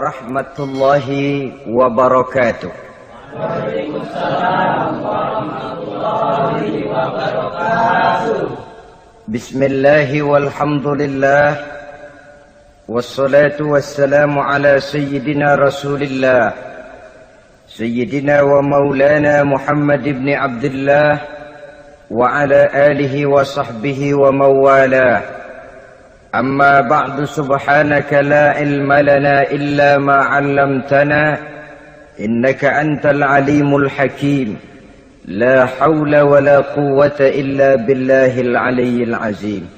warahmatullahi wabarakatuh. Waalaikumsalam warahmatullahi wabarakatuh. Bismillahi walhamdulillah, wassalatu wassalamu ala sayyidina rasulillah, sayyidina wa maulana Muhammad ibn Abdullah wa ala alihi wa sahbihi wa mawalah. Amma ba'du, subhanaka la ilma lana illa ma 'allamtana innaka antal alimul hakim. La hawla wa la quwwata illa billahil aliyyil azim.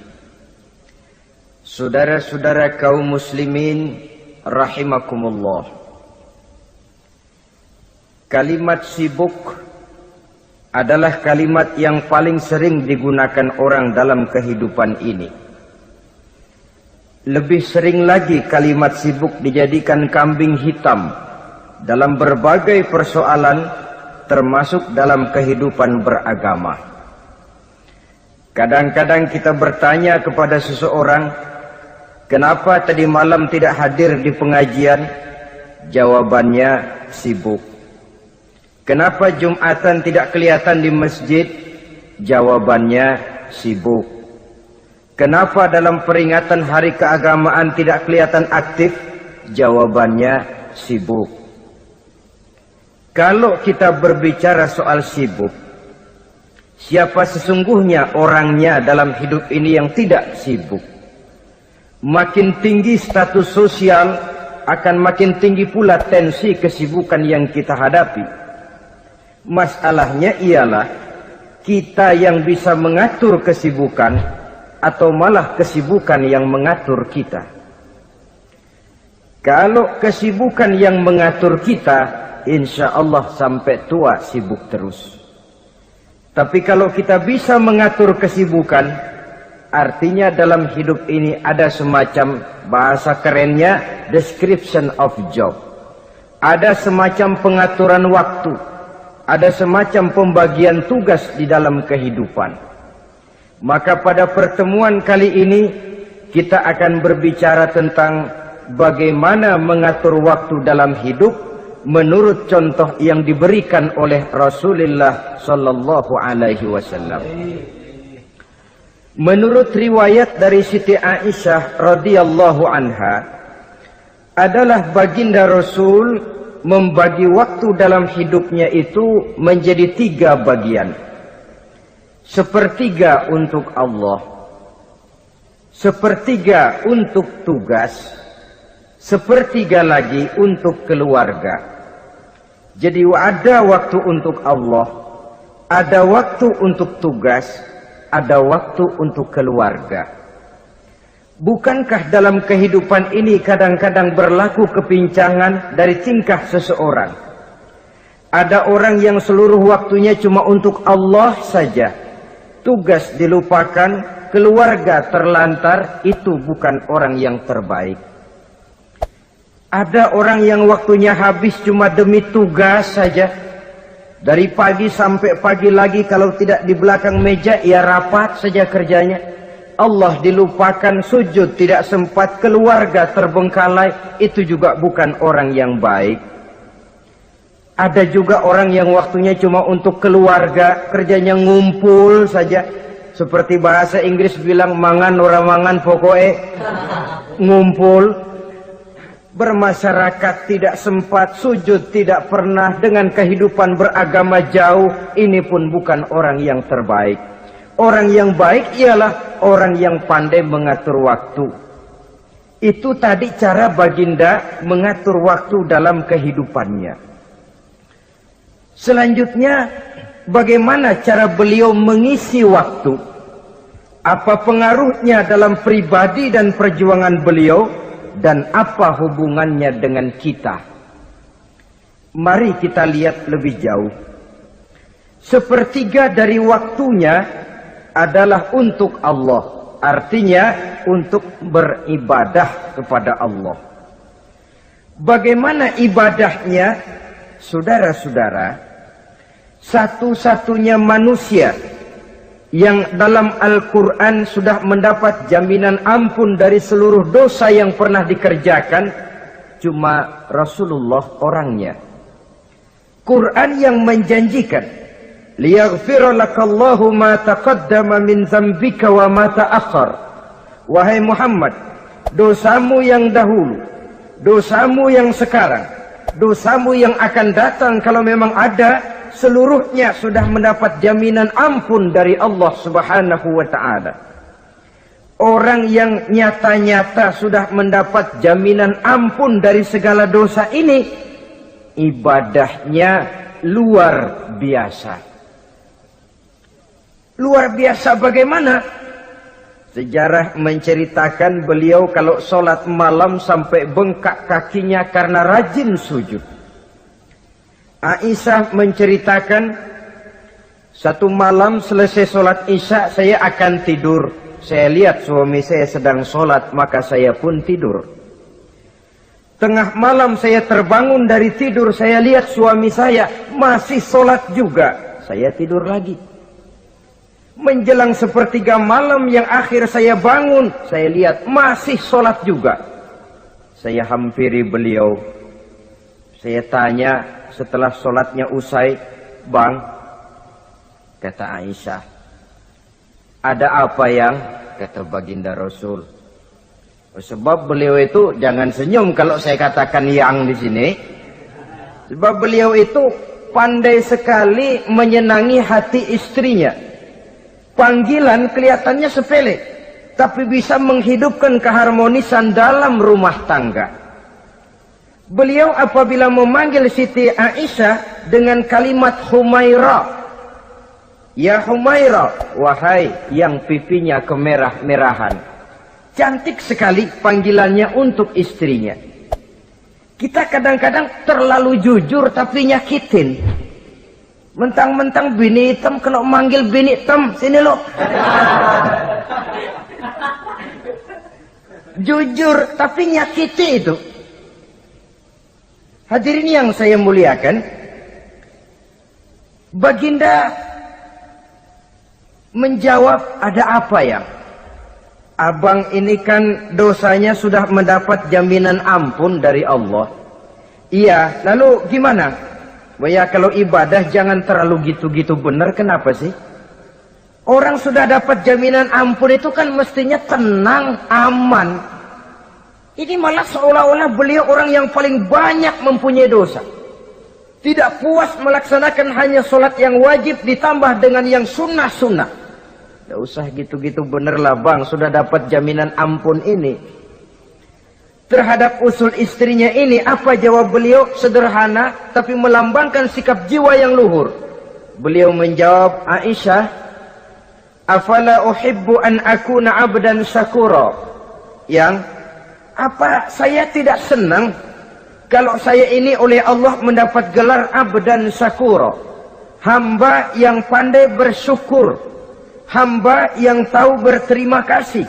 Saudara-saudara kaum muslimin rahimakumullah. Kalimat sibuk adalah kalimat yang paling sering digunakan orang dalam kehidupan ini. Lebih sering lagi kalimat sibuk dijadikan kambing hitam dalam berbagai persoalan, termasuk dalam kehidupan beragama. Kadang-kadang kita bertanya kepada seseorang, kenapa tadi malam tidak hadir di pengajian? Jawabannya, sibuk. Kenapa Jumatan tidak kelihatan di masjid? Jawabannya, sibuk. Kenapa dalam peringatan hari keagamaan tidak kelihatan aktif? Jawabannya, sibuk. Kalau kita berbicara soal sibuk, siapa sesungguhnya orangnya dalam hidup ini yang tidak sibuk? Makin tinggi status sosial, akan makin tinggi pula tensi kesibukan yang kita hadapi. Masalahnya ialah kita yang bisa mengatur kesibukan atau malah kesibukan yang mengatur kita. Kalau kesibukan yang mengatur kita, insya Allah sampai tua sibuk terus. Tapi kalau kita bisa mengatur kesibukan, artinya dalam hidup ini ada semacam, bahasa kerennya, description of job. Ada semacam pengaturan waktu, ada semacam pembagian tugas di dalam kehidupan. Maka pada pertemuan kali ini kita akan berbicara tentang bagaimana mengatur waktu dalam hidup menurut contoh yang diberikan oleh Rasulullah sallallahu alaihi wasallam. Menurut riwayat dari Siti Aisyah radhiyallahu anha, adalah baginda Rasul membagi waktu dalam hidupnya itu menjadi 3 bagian. Sepertiga untuk Allah, sepertiga untuk tugas, sepertiga lagi untuk keluarga. Jadi ada waktu untuk Allah, ada waktu untuk tugas, ada waktu untuk keluarga. Bukankah dalam kehidupan ini kadang-kadang berlaku kepincangan dari tingkah seseorang? Ada orang yang seluruh waktunya cuma untuk Allah saja, tugas dilupakan, keluarga terlantar. Itu bukan orang yang terbaik. Ada orang yang waktunya habis cuma demi tugas saja. Dari pagi sampai pagi lagi, kalau tidak di belakang meja, ia rapat saja kerjanya. Allah dilupakan, sujud tidak sempat, keluarga terbengkalai. Itu juga bukan orang yang baik. Ada juga orang yang waktunya cuma untuk keluarga, kerjanya ngumpul saja. Seperti bahasa Inggris bilang, mangan ora mangan pokoknya ngumpul. Bermasyarakat tidak sempat, sujud tidak pernah, dengan kehidupan beragama jauh. Ini pun bukan orang yang terbaik. Orang yang baik ialah orang yang pandai mengatur waktu. Itu tadi cara baginda mengatur waktu dalam kehidupannya. Selanjutnya, bagaimana cara beliau mengisi waktu? Apa pengaruhnya dalam pribadi dan perjuangan beliau? Dan apa hubungannya dengan kita? Mari kita lihat lebih jauh. Sepertiga dari waktunya adalah untuk Allah. Artinya untuk beribadah kepada Allah. Bagaimana ibadahnya? Saudara-saudara, satu-satunya manusia yang dalam Al-Quran sudah mendapat jaminan ampun dari seluruh dosa yang pernah dikerjakan cuma Rasulullah orangnya. Quran yang menjanjikan, liyaghfira lakallahu ma taqaddama min dzambika wa ma ta'akhkhar. Wahai Muhammad, dosamu yang dahulu, dosamu yang sekarang, dosamu yang akan datang kalau memang ada, seluruhnya sudah mendapat jaminan ampun dari Allah Subhanahu wa ta'ala. Orang yang nyata-nyata sudah mendapat jaminan ampun dari segala dosa ini, ibadahnya luar biasa. Luar biasa bagaimana? Sejarah menceritakan beliau kalau sholat malam sampai bengkak kakinya karena rajin sujud. Aisyah menceritakan, satu malam selesai sholat isya saya akan tidur. Saya lihat suami saya sedang sholat, maka saya pun tidur. Tengah malam saya terbangun dari tidur, saya lihat suami saya masih sholat juga. Saya tidur lagi. Menjelang sepertiga malam yang akhir saya bangun, saya lihat masih sholat juga. Saya hampiri beliau. Saya tanya setelah sholatnya usai, "Bang," kata Aisyah, "ada apa yang?" Kata baginda Rasul. Sebab beliau itu, jangan senyum kalau saya katakan yang di sini. Sebab beliau itu pandai sekali menyenangi hati istrinya. Panggilan kelihatannya sepele, tapi bisa menghidupkan keharmonisan dalam rumah tangga. Beliau apabila memanggil Siti Aisyah dengan kalimat Humaira, "Ya Humaira," wahai yang pipinya kemerah-merahan. Cantik sekali panggilannya untuk istrinya. Kita kadang-kadang terlalu jujur tapi nyakitin. Mentang-mentang bini hitam kena manggil bini hitam, sini lo. Jujur tapi nyakiti itu. Hadirin yang saya muliakan, baginda menjawab, "Ada apa ya? Abang ini kan dosanya sudah mendapat jaminan ampun dari Allah." "Iya, lalu gimana?" "Ya kalau ibadah jangan terlalu gitu-gitu benar, kenapa sih? Orang sudah dapat jaminan ampun itu kan mestinya tenang, aman. Ini malah seolah-olah beliau orang yang paling banyak mempunyai dosa. Tidak puas melaksanakan hanya sholat yang wajib ditambah dengan yang sunnah-sunnah. Tidak usah gitu-gitu bener lah bang, sudah dapat jaminan ampun ini." Terhadap usul istrinya ini, apa jawab beliau? Sederhana, tapi melambangkan sikap jiwa yang luhur. Beliau menjawab, "Aisyah, afala uhibbu an akuna abdan syakura." Yang, apa saya tidak senang kalau saya ini oleh Allah mendapat gelar abdan syakura, hamba yang pandai bersyukur, hamba yang tahu berterima kasih.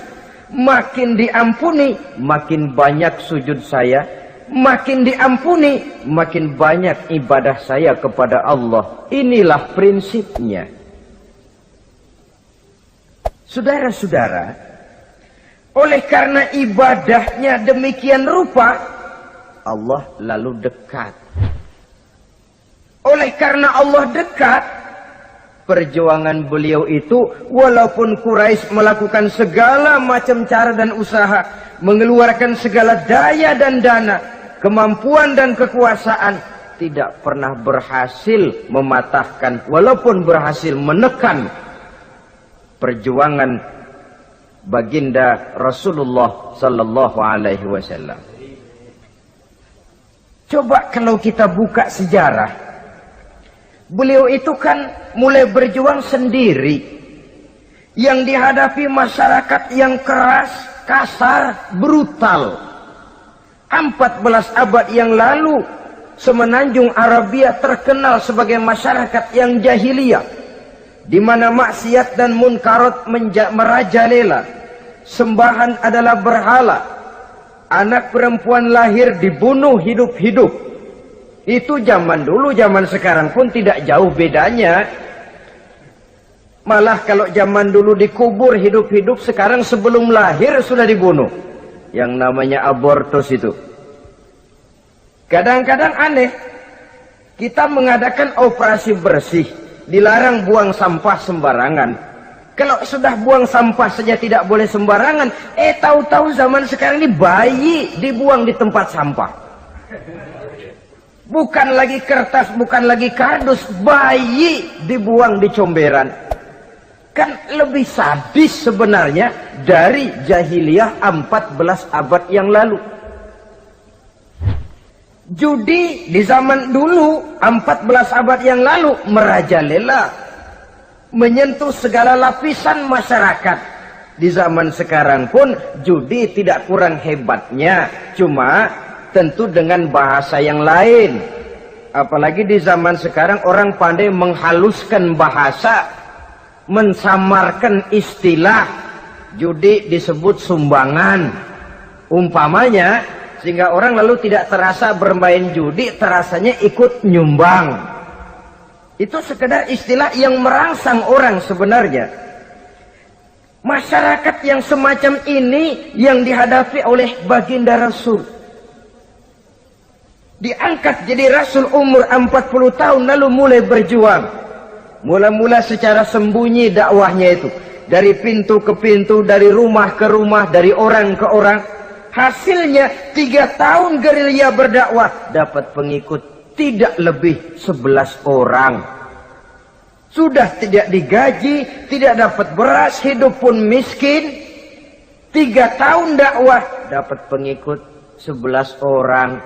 Makin diampuni, makin banyak sujud saya. Makin diampuni, makin banyak ibadah saya kepada Allah. Inilah prinsipnya. Saudara-saudara, oleh karena ibadahnya demikian rupa, Allah lalu dekat. Oleh karena Allah dekat, perjuangan beliau itu, walaupun Quraisy melakukan segala macam cara dan usaha, mengeluarkan segala daya dan dana, kemampuan dan kekuasaan, tidak pernah berhasil mematahkan, walaupun berhasil menekan perjuangan baginda Rasulullah sallallahu alaihi wasallam. Coba kalau kita buka sejarah, beliau itu kan mulai berjuang sendiri, yang dihadapi masyarakat yang keras, kasar, brutal. 14 abad yang lalu, semenanjung Arabia terkenal sebagai masyarakat yang jahiliyah, di mana maksiat dan munkarat merajalela. Sembahan adalah berhala. Anak perempuan lahir dibunuh hidup-hidup. Itu zaman dulu, zaman sekarang pun tidak jauh bedanya. Malah kalau zaman dulu dikubur hidup-hidup, sekarang sebelum lahir sudah dibunuh. Yang namanya abortus itu. Kadang-kadang aneh, kita mengadakan operasi bersih, dilarang buang sampah sembarangan. Kalau sudah buang sampah saja tidak boleh sembarangan, tahu-tahu zaman sekarang ini bayi dibuang di tempat sampah. Bukan lagi kertas, bukan lagi kardus, bayi dibuang di comberan. Kan lebih sadis sebenarnya dari jahiliyah 14 abad yang lalu. Judi di zaman dulu 14 abad yang lalu merajalela, menyentuh segala lapisan masyarakat. Di zaman sekarang pun judi tidak kurang hebatnya, cuma tentu dengan bahasa yang lain. Apalagi di zaman sekarang orang pandai menghaluskan bahasa, mensamarkan istilah. Judi disebut sumbangan umpamanya, sehingga orang lalu tidak terasa bermain judi, terasanya ikut nyumbang. Itu sekedar istilah yang merangsang orang sebenarnya. Masyarakat yang semacam ini yang dihadapi oleh baginda Rasul. Diangkat jadi Rasul umur 40 tahun lalu mulai berjuang. Mula-mula secara sembunyi dakwahnya itu. Dari pintu ke pintu, dari rumah ke rumah, dari orang ke orang. Hasilnya 3 tahun gerilya berdakwah dapat pengikut tidak lebih 11 orang. Sudah tidak digaji, tidak dapat beras, hidup pun miskin. 3 tahun dakwah dapat pengikut 11 orang.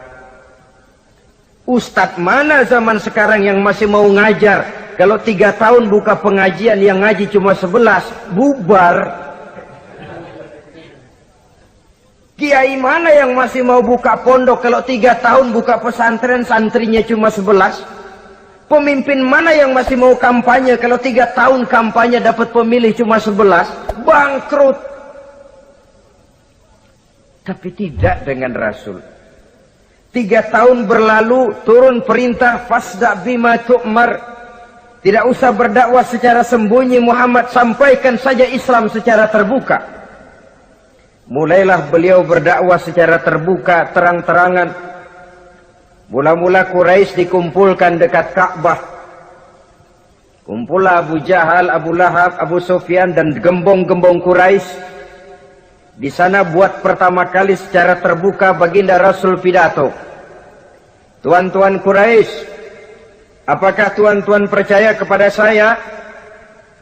Ustadz mana zaman sekarang yang masih mau ngajar? Kalau 3 tahun buka pengajian yang ngaji cuma 11, bubar. Kiai mana yang masih mau buka pondok kalau 3 tahun buka pesantren santrinya cuma 11? Pemimpin mana yang masih mau kampanye kalau 3 tahun kampanye dapat pemilih cuma 11? Bangkrut. Tapi tidak dengan Rasul. 3 tahun berlalu turun perintah fasda bima tu'mar. Tidak usah berdakwah secara sembunyi Muhammad, sampaikan saja Islam secara terbuka. Mulailah beliau berdakwah secara terbuka, terang-terangan. Mula-mula Quraisy dikumpulkan dekat Ka'bah. Kumpullah Abu Jahal, Abu Lahab, Abu Sufyan dan gembong-gembong Quraisy. Di sana buat pertama kali secara terbuka baginda Rasul pidato. Tuan-tuan Quraisy, apakah tuan-tuan percaya kepada saya?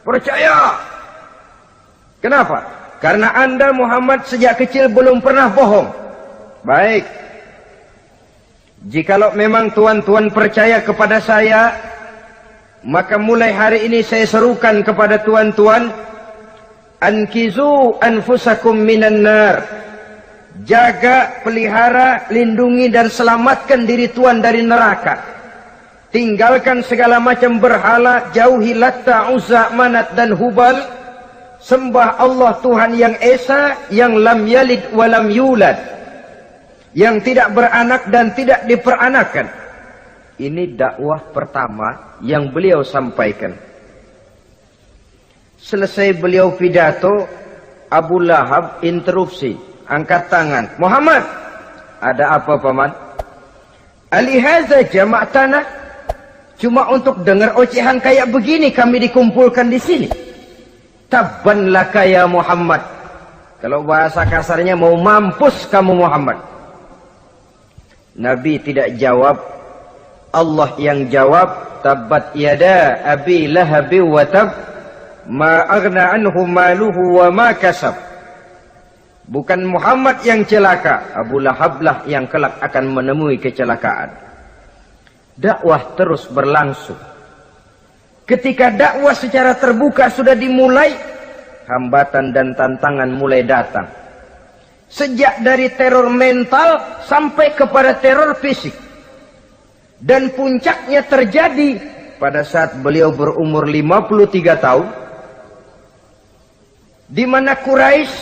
Percaya. Kenapa? Karena Anda Muhammad sejak kecil belum pernah bohong. Baik. Jikalau memang tuan-tuan percaya kepada saya, maka mulai hari ini saya serukan kepada tuan-tuan, ankizu anfusakum minan nar. Jaga, pelihara, lindungi dan selamatkan diri tuan dari neraka. Tinggalkan segala macam berhala, jauhi Latta, Uzza, Manat dan Hubal. Sembah Allah Tuhan yang Esa, yang lam yalid walam yulad, yang tidak beranak dan tidak diperanakan. Ini dakwah pertama yang beliau sampaikan. Selesai beliau pidato, Abu Lahab interupsi, angkat tangan. Muhammad, ada apa paman? Alihaza jama'tana, cuma untuk dengar ocehan kayak begini kami dikumpulkan di sini. Tabban laka ya Muhammad. Kalau bahasa kasarnya mau mampus kamu Muhammad. Nabi tidak jawab, Allah yang jawab. Tabbat yada abi lahabi wa tab, ma aghna anhu maluhu wa ma kasab. Bukan Muhammad yang celaka, Abu Lahab lah yang kelak akan menemui kecelakaan. Dakwah terus berlangsung. Ketika dakwah secara terbuka sudah dimulai, hambatan dan tantangan mulai datang. Sejak dari teror mental sampai kepada teror fisik. Dan puncaknya terjadi pada saat beliau berumur 53 tahun. Di mana Quraisy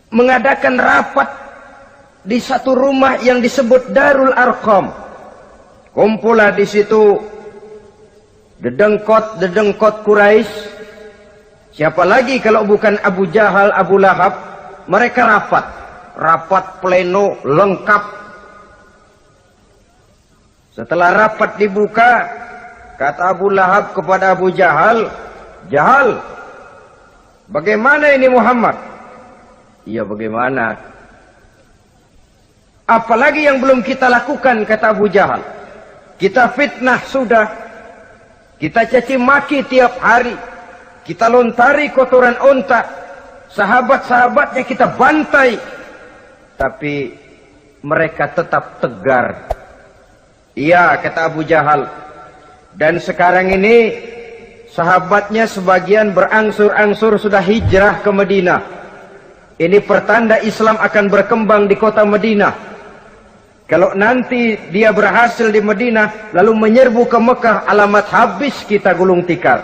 mengadakan rapat di satu rumah yang disebut Darul Arqam. Kumpullah di situ dedengkot Quraisy. Siapa lagi kalau bukan Abu Jahal, Abu Lahab. Mereka rapat pleno lengkap. Setelah rapat dibuka, kata Abu Lahab kepada Abu Jahal, "Jahal, bagaimana ini Muhammad?" "Iya, bagaimana? Apalagi yang belum kita lakukan," kata Abu Jahal. "Kita fitnah sudah, kita caci maki tiap hari, kita lontari kotoran onta, sahabat-sahabatnya kita bantai, tapi mereka tetap tegar." "Iya," kata Abu Jahal, "dan sekarang ini sahabatnya sebagian berangsur-angsur sudah hijrah ke Madinah. Ini pertanda Islam akan berkembang di kota Madinah. Kalau nanti dia berhasil di Madinah lalu menyerbu ke Mekah, alamat habis kita gulung tikar."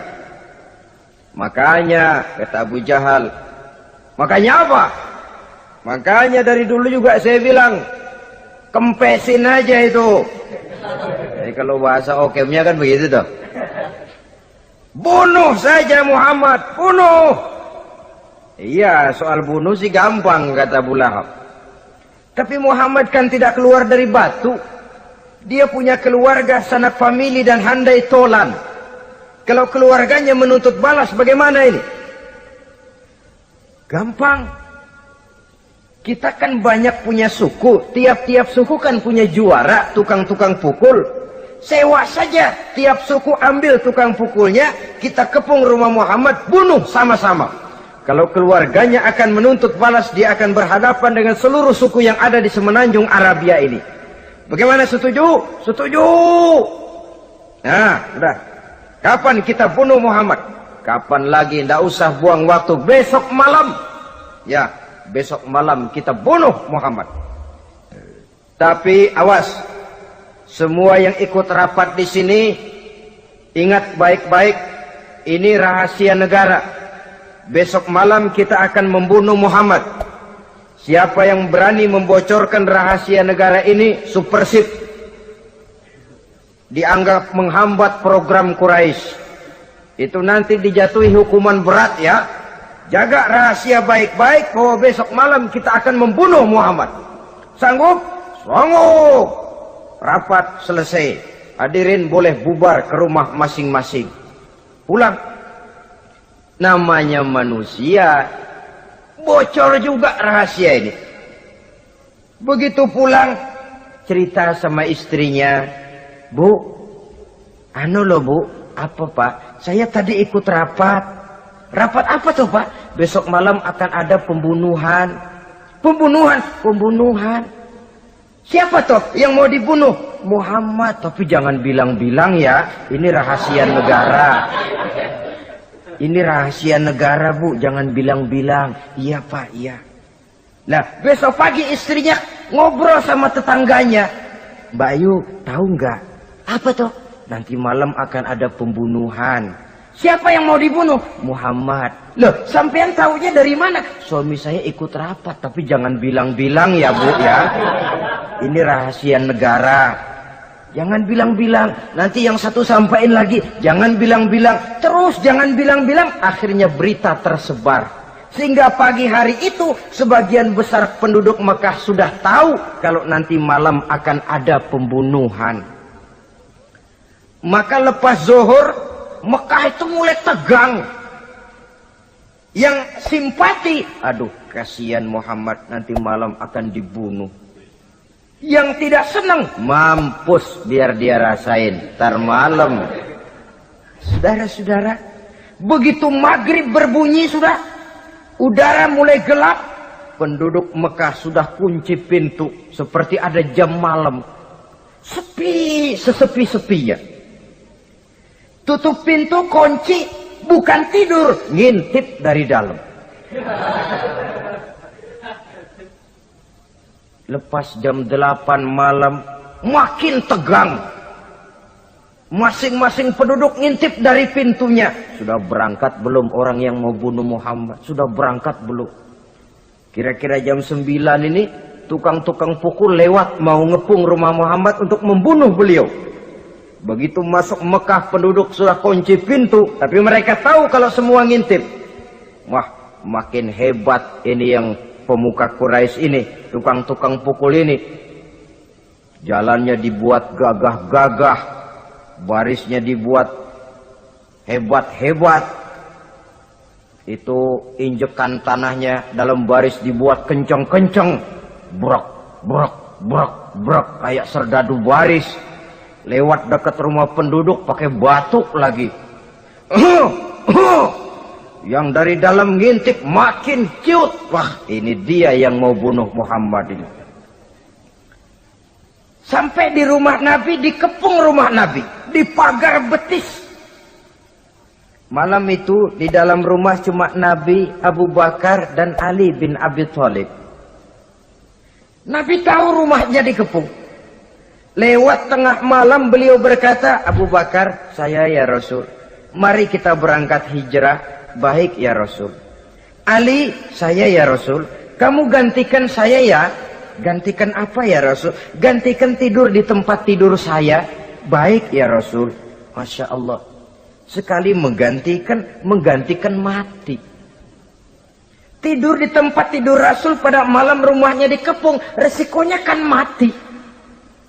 "Makanya," kata Abu Jahal, "makanya apa? Makanya dari dulu juga saya bilang, kempesin aja itu." Jadi kalau bahasa okemnya kan begitu toh. "Bunuh saja Muhammad, bunuh." "Iya, soal bunuh sih gampang," kata Abu Lahab. "Tapi Muhammad kan tidak keluar dari batu. Dia punya keluarga, sanak famili dan handai tolan. Kalau keluarganya menuntut balas, bagaimana ini?" "Gampang. Kita kan banyak punya suku. Tiap-tiap suku kan punya juara, tukang-tukang pukul. Sewa saja. Tiap suku ambil tukang pukulnya. Kita kepung rumah Muhammad, bunuh sama-sama. Kalau keluarganya akan menuntut balas, dia akan berhadapan dengan seluruh suku yang ada di semenanjung Arabia ini. Bagaimana, setuju?" "Setuju." "Nah, udah. Kapan kita bunuh Muhammad?" "Kapan lagi? Tidak usah buang waktu. Besok malam." "Ya, besok malam kita bunuh Muhammad. Tapi awas, semua yang ikut rapat di sini, ingat baik-baik, ini rahasia negara. Besok malam kita akan membunuh Muhammad. Siapa yang berani membocorkan rahasia negara ini, supersip. Dianggap menghambat program Quraisy. Itu nanti dijatuhi hukuman berat ya. Jaga rahasia baik-baik bahwa besok malam kita akan membunuh Muhammad. Sanggup?" "Sanggup." Rapat selesai. Hadirin boleh bubar ke rumah masing-masing. Pulang. Namanya manusia, bocor juga rahasia ini. Begitu pulang, cerita sama istrinya, "Bu, anu loh Bu." "Apa Pak?" "Saya tadi ikut rapat." "Rapat apa tuh Pak?" "Besok malam akan ada pembunuhan." "Pembunuhan?" "Pembunuhan." "Siapa toh yang mau dibunuh?" "Muhammad." "Tapi jangan bilang-bilang ya, ini rahasia negara." "Ini rahasia negara Bu, jangan bilang-bilang." "Iya Pak, iya." Nah, besok pagi istrinya ngobrol sama tetangganya. "Mbak Ayu, tahu nggak?" "Apa toh?" "Nanti malam akan ada pembunuhan." "Siapa yang mau dibunuh?" "Muhammad." "Loh, sampean tahunya dari mana?" "Suami saya ikut rapat." "Tapi jangan bilang-bilang ya Bu ya. Ini rahasia negara. Jangan bilang-bilang. Nanti yang satu sampaikan lagi. Jangan bilang-bilang. Terus jangan bilang-bilang. Akhirnya berita tersebar. Sehingga pagi hari itu sebagian besar penduduk Mekah sudah tahu kalau nanti malam akan ada pembunuhan. Maka lepas zuhur, Mekah itu mulai tegang. Yang simpati, "Aduh, kasihan Muhammad nanti malam akan dibunuh." Yang tidak senang, "Mampus biar dia rasain, tar malam." Saudara-saudara, begitu maghrib berbunyi sudah, udara mulai gelap, penduduk Mekah sudah kunci pintu seperti ada jam malam. Sepi, sesepi-sepinya. Tutup pintu, kunci, bukan tidur, ngintip dari dalam. Lepas jam 8 malam, makin tegang. Masing-masing penduduk ngintip dari pintunya. Sudah berangkat belum orang yang mau bunuh Muhammad? Sudah berangkat belum? Kira-kira jam 9 ini, tukang-tukang pukul lewat mau ngepung rumah Muhammad untuk membunuh beliau. Begitu masuk Mekah, penduduk sudah kunci pintu, tapi mereka tahu kalau semua ngintip. Wah, makin hebat ini yang pemuka Quraisy ini, tukang-tukang pukul ini. Jalannya dibuat gagah-gagah, barisnya dibuat hebat-hebat. Itu injekan tanahnya dalam baris dibuat kencang-kencang, brok, brok, brok, brok, kayak serdadu baris. Lewat dekat rumah penduduk pakai batuk lagi. Yang dari dalam ngintip makin ciut. Wah, ini dia yang mau bunuh Muhammad ini. Sampai di rumah Nabi, dikepung rumah Nabi, di pagar betis. Malam itu di dalam rumah cuma Nabi, Abu Bakar dan Ali bin Abi Thalib. Nabi tahu rumahnya dikepung. Lewat tengah malam beliau berkata, Abu Bakar, saya ya Rasul, mari kita berangkat hijrah. Baik ya Rasul. Ali, saya ya Rasul, kamu gantikan saya ya. Gantikan apa ya Rasul? Gantikan tidur di tempat tidur saya. Baik ya Rasul. Masya Allah. Sekali menggantikan mati. Tidur di tempat tidur Rasul pada malam rumahnya dikepung, resikonya kan mati.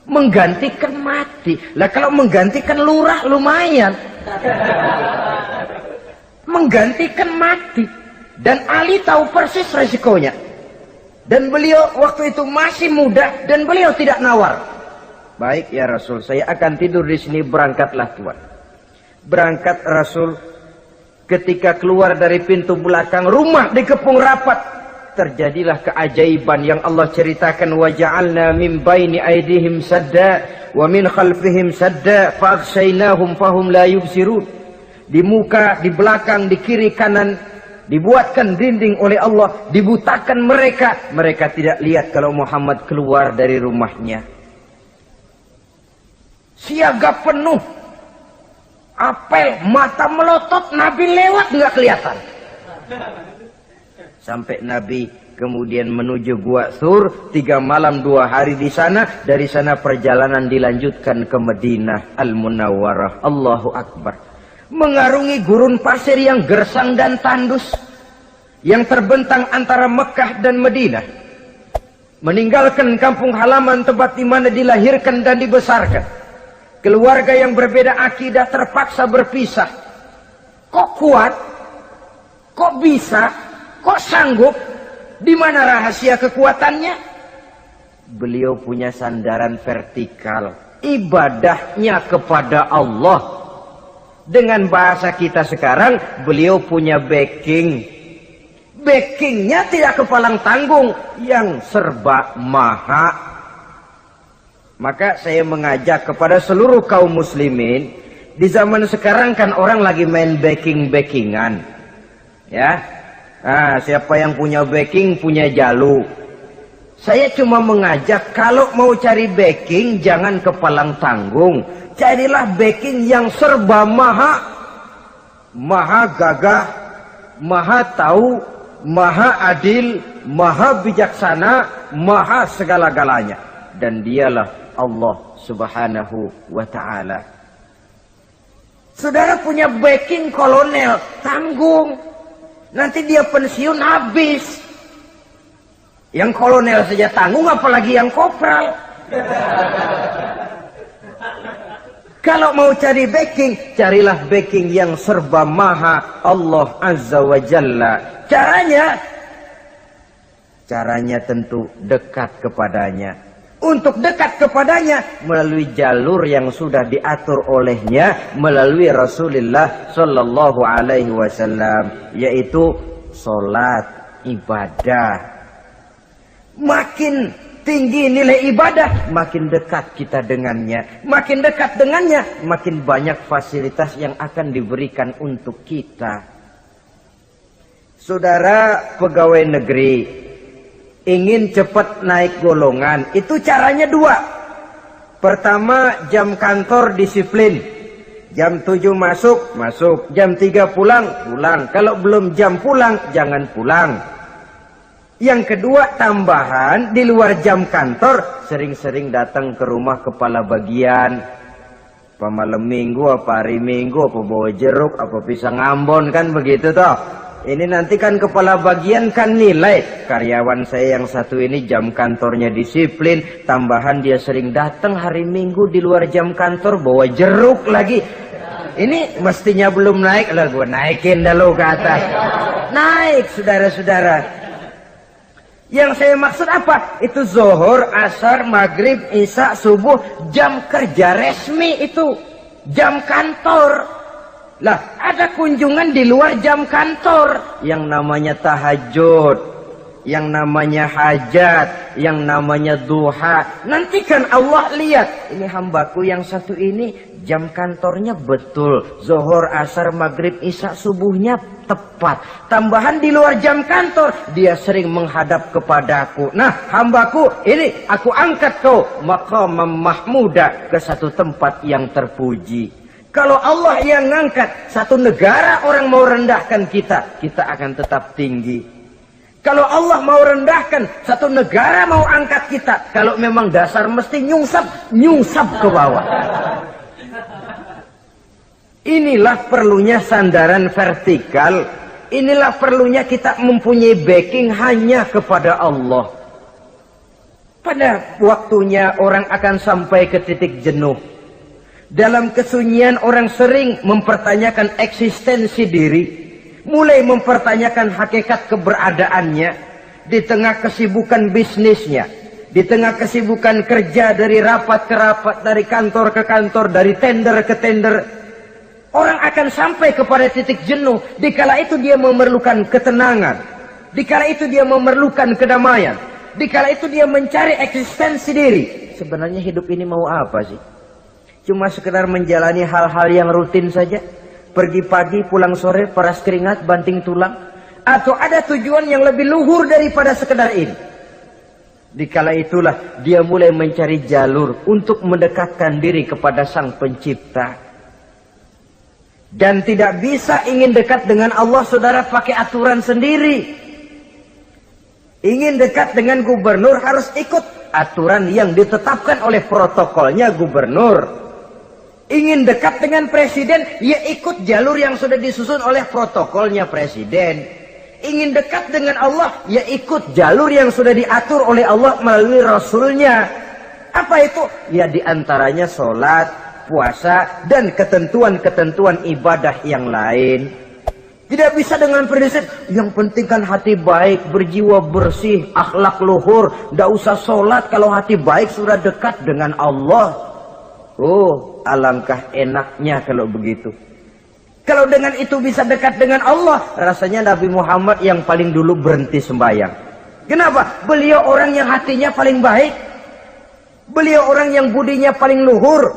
Menggantikan mati. Lah kalau menggantikan lurah lumayan. Menggantikan mati. Dan Ali tahu persis resikonya. Dan beliau waktu itu masih muda dan beliau tidak nawar. Baik ya Rasul, saya akan tidur di sini, berangkatlah Tuhan. Berangkat Rasul, ketika keluar dari pintu belakang rumah dikepung rapat. Terjadilah keajaiban yang Allah ceritakan, wa ja'alna min baini aydihim sadda wa min khalfihim sadda fa aghshaynahum fahum la yubsirun. Di muka, di belakang, di kiri kanan dibuatkan dinding oleh Allah, dibutakan mereka. Mereka tidak lihat kalau Muhammad keluar dari rumahnya. Siaga penuh, apel, mata melotot, Nabi lewat nggak kelihatan. Sampai Nabi kemudian menuju Gua Thur, 3 malam 2 hari di sana. Dari sana perjalanan dilanjutkan ke Madinah Al-Munawwarah. Allahu Akbar. Mengarungi gurun pasir yang gersang dan tandus, yang terbentang antara Mekah dan Madinah. Meninggalkan kampung halaman tempat di mana dilahirkan dan dibesarkan. Keluarga yang berbeda akidah terpaksa berpisah. Kok kuat? Kok bisa? Kok sanggup? Di mana rahasia kekuatannya? Beliau punya sandaran vertikal. Ibadahnya kepada Allah. Dengan bahasa kita sekarang, beliau punya backing. Backingnya tidak kepalang tanggung, yang serba maha. Maka saya mengajak kepada seluruh kaum muslimin, di zaman sekarang kan orang lagi main backing-backingan. Ya. Nah, siapa yang punya backing punya jalu. Saya cuma mengajak, kalau mau cari backing jangan kepalang tanggung. Carilah backing yang serba maha. Maha gagah, maha tahu, maha adil, maha bijaksana, maha segala-galanya. Dan dialah Allah Subhanahu wa ta'ala. Saudara punya backing kolonel, tanggung. Nanti dia pensiun habis. Yang kolonel saja tanggung, apalagi yang kopral. Kalau mau cari backing, carilah backing yang serba maha, Allah Azza wa Jalla. Caranya tentu dekat kepadanya. Untuk dekat kepadanya melalui jalur yang sudah diatur olehnya, melalui Rasulullah Sallallahu Alaihi Wasallam, yaitu solat, ibadah. Makin tinggi nilai ibadah, makin dekat kita dengannya. Makin dekat dengannya, makin banyak fasilitas yang akan diberikan untuk kita. Saudara pegawai negeri ingin cepat naik golongan, itu caranya 2. Pertama, jam kantor disiplin. Jam 7 masuk. Jam 3 pulang. Kalau belum jam pulang, jangan pulang. Yang kedua, tambahan di luar jam kantor, sering-sering datang ke rumah kepala bagian. Apa malam minggu, apa hari minggu, apa bawa jeruk, apa pisang Ambon, kan begitu toh. Ini nanti kan kepala bagian kan nilai. Karyawan saya yang satu ini jam kantornya disiplin. Tambahan dia sering datang hari Minggu di luar jam kantor bawa jeruk lagi. Ini mestinya belum naik lah, gue naikin dulu ke atas. Naik saudara-saudara. Yang saya maksud apa? Itu zuhur, asar, maghrib, isya, subuh, jam kerja resmi itu. Jam kantor. Lah, ada kunjungan di luar jam kantor. Yang namanya tahajud, yang namanya hajat, yang namanya duha. Nanti kan Allah lihat, ini hambaku yang satu ini jam kantornya betul. Zuhur, asar, maghrib, isya, subuhnya tepat. Tambahan di luar jam kantor, dia sering menghadap kepadaku. Nah, hambaku ini aku angkat kau maqamam mahmuda ke satu tempat yang terpuji. Kalau Allah yang ngangkat, satu negara orang mau rendahkan kita, kita akan tetap tinggi. Kalau Allah mau rendahkan, satu negara mau angkat kita, kalau memang dasar mesti nyungsap ke bawah. Inilah perlunya sandaran vertikal. Inilah perlunya kita mempunyai backing hanya kepada Allah. Pada waktunya orang akan sampai ke titik jenuh. Dalam kesunyian orang sering mempertanyakan eksistensi diri. Mulai mempertanyakan hakikat keberadaannya. Di tengah kesibukan bisnisnya. Di tengah kesibukan kerja dari rapat ke rapat, dari kantor ke kantor, dari tender ke tender. Orang akan sampai kepada titik jenuh. Dikala itu dia memerlukan ketenangan. Dikala itu dia memerlukan kedamaian. Dikala itu dia mencari eksistensi diri. Sebenarnya hidup ini mau apa sih? Cuma sekedar menjalani hal-hal yang rutin saja. Pergi pagi, pulang sore, peras keringat, banting tulang. Atau ada tujuan yang lebih luhur daripada sekedar ini. Dikala itulah dia mulai mencari jalur untuk mendekatkan diri kepada Sang Pencipta. Dan tidak bisa ingin dekat dengan Allah, saudara, pakai aturan sendiri. Ingin dekat dengan gubernur harus ikut aturan yang ditetapkan oleh protokolnya gubernur. Ingin dekat dengan presiden, ya ikut jalur yang sudah disusun oleh protokolnya presiden. Ingin dekat dengan Allah, ya ikut jalur yang sudah diatur oleh Allah melalui Rasulnya. Apa itu? Ya diantaranya sholat, puasa, dan ketentuan-ketentuan ibadah yang lain. Tidak bisa dengan prinsip, yang penting kan hati baik, berjiwa bersih, akhlak luhur. Tidak usah sholat kalau hati baik sudah dekat dengan Allah. Oh, alangkah enaknya kalau begitu. Kalau dengan itu bisa dekat dengan Allah, rasanya Nabi Muhammad yang paling dulu berhenti sembahyang. Kenapa? Beliau orang yang hatinya paling baik. Beliau orang yang budinya paling luhur.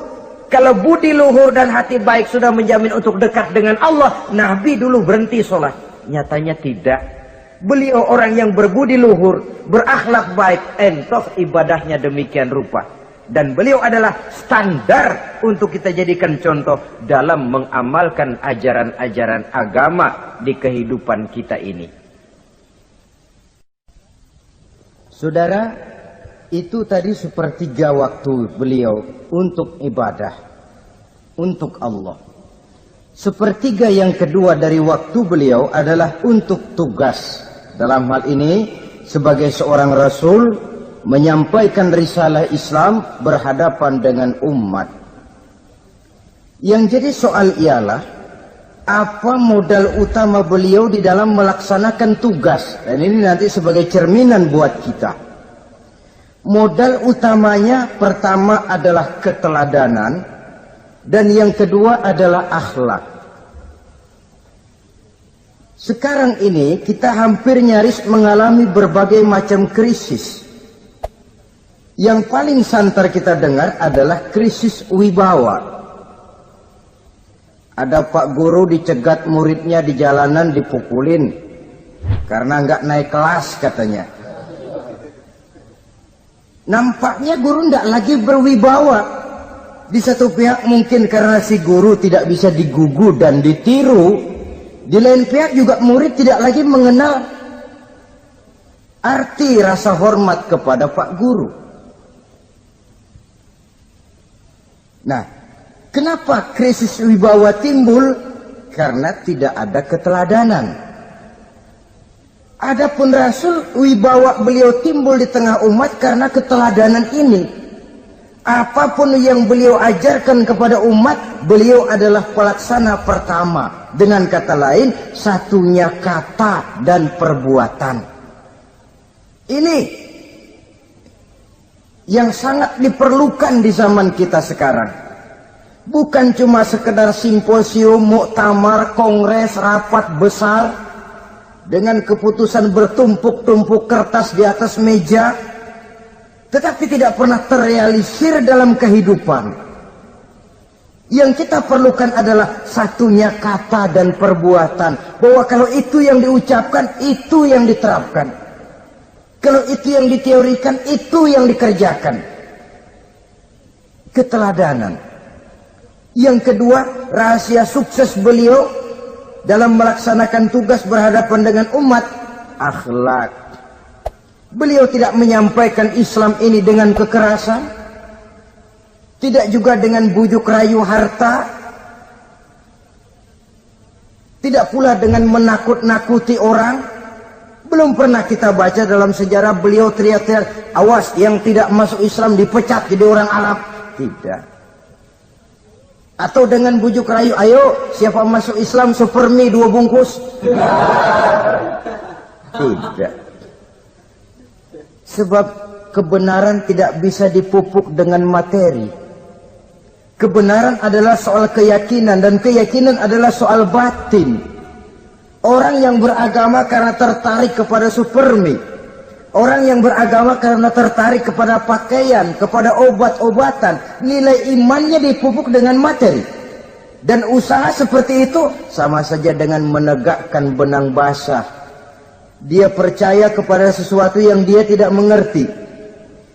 Kalau budi luhur dan hati baik sudah menjamin untuk dekat dengan Allah, Nabi dulu berhenti sholat. Nyatanya tidak. Beliau orang yang berbudi luhur, berakhlak baik, entoh ibadahnya demikian rupa. Dan beliau adalah standar untuk kita jadikan contoh dalam mengamalkan ajaran-ajaran agama di kehidupan kita ini. Saudara, itu tadi sepertiga waktu beliau untuk ibadah, untuk Allah. Sepertiga yang kedua dari waktu beliau adalah untuk tugas. Dalam hal ini, sebagai seorang Rasul, menyampaikan risalah Islam berhadapan dengan umat. Yang jadi soal ialah, apa modal utama beliau di dalam melaksanakan tugas? Dan ini nanti sebagai cerminan buat kita. Modal utamanya pertama adalah keteladanan, dan yang kedua adalah akhlak. Sekarang ini kita hampir nyaris mengalami berbagai macam krisis. Yang paling santer kita dengar adalah krisis wibawa. Ada pak guru dicegat muridnya di jalanan, dipukulin karena nggak naik kelas katanya. Nampaknya guru nggak lagi berwibawa. Di satu pihak mungkin karena si guru tidak bisa digugu dan ditiru. Di lain pihak juga murid tidak lagi mengenal arti rasa hormat kepada pak guru. Nah, kenapa krisis wibawa timbul? Karena tidak ada keteladanan. Adapun Rasul, wibawa beliau timbul di tengah umat karena keteladanan ini. Apapun yang beliau ajarkan kepada umat, beliau adalah pelaksana pertama. Dengan kata lain, satunya kata dan perbuatan. Ini yang sangat diperlukan di zaman kita sekarang. Bukan cuma sekedar simposium, muktamar, kongres, rapat besar dengan keputusan bertumpuk-tumpuk kertas di atas meja, tetapi tidak pernah terrealisir dalam kehidupan. Yang kita perlukan adalah satunya kata dan perbuatan. Bahwa kalau itu yang diucapkan, itu yang diterapkan. Kalau itu yang diteorikan, itu yang dikerjakan. Keteladanan. Yang kedua, rahasia sukses beliau dalam melaksanakan tugas berhadapan dengan umat, akhlak. Beliau tidak menyampaikan Islam ini dengan kekerasan, tidak juga dengan bujuk rayu harta, tidak pula dengan menakut-nakuti orang. Belum pernah kita baca dalam sejarah beliau teriak-teriak, awas yang tidak masuk Islam dipecat jadi orang Arab. Tidak. Atau dengan bujuk rayu, ayo siapa masuk Islam supermi 2 bungkus. Tidak. Sebab kebenaran tidak bisa dipupuk dengan materi. Kebenaran adalah soal keyakinan, dan keyakinan adalah soal batin. Orang yang beragama karena tertarik kepada supermi, orang yang beragama karena tertarik kepada pakaian, kepada obat-obatan, nilai imannya dipupuk dengan materi. Dan usaha seperti itu sama saja dengan menegakkan benang basah. Dia percaya kepada sesuatu yang dia tidak mengerti.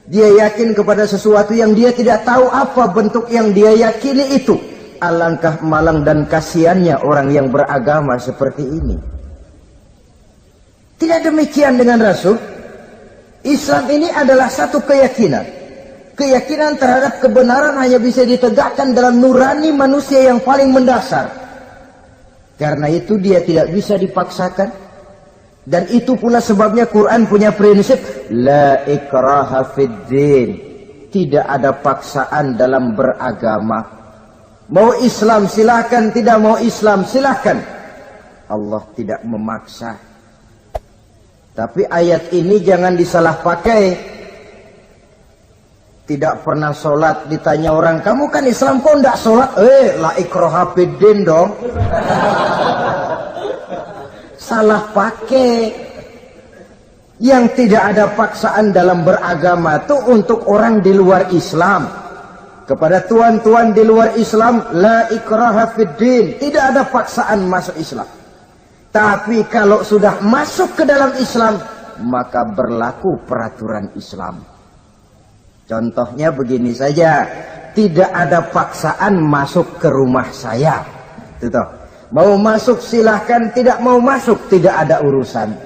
Dia yakin kepada sesuatu yang dia tidak tahu apa bentuk yang dia yakini itu. Alangkah malang dan kasihannya orang yang beragama seperti ini. Tidak demikian dengan Rasul. Islam ini adalah satu keyakinan. Keyakinan terhadap kebenaran hanya bisa ditegakkan dalam nurani manusia yang paling mendasar. Karena itu dia tidak bisa dipaksakan. Dan itu pula sebabnya Quran punya prinsip la ikraha fid din. Tidak ada paksaan dalam beragama. Mau Islam silahkan, tidak mau Islam silahkan. Allah tidak memaksa. Tapi ayat ini jangan disalah pakai. Tidak pernah sholat, ditanya orang, kamu kan Islam kok tidak sholat? La ikraha fid din dong. Salah pakai. Yang tidak ada paksaan dalam beragama itu untuk orang di luar Islam. Kepada tuan-tuan di luar Islam, la ikraha fid din, tidak ada paksaan masuk Islam. Tapi kalau sudah masuk ke dalam Islam, maka berlaku peraturan Islam. Contohnya begini saja, tidak ada paksaan masuk ke rumah saya. Itu toh. Mau masuk silahkan, tidak mau masuk tidak ada urusan.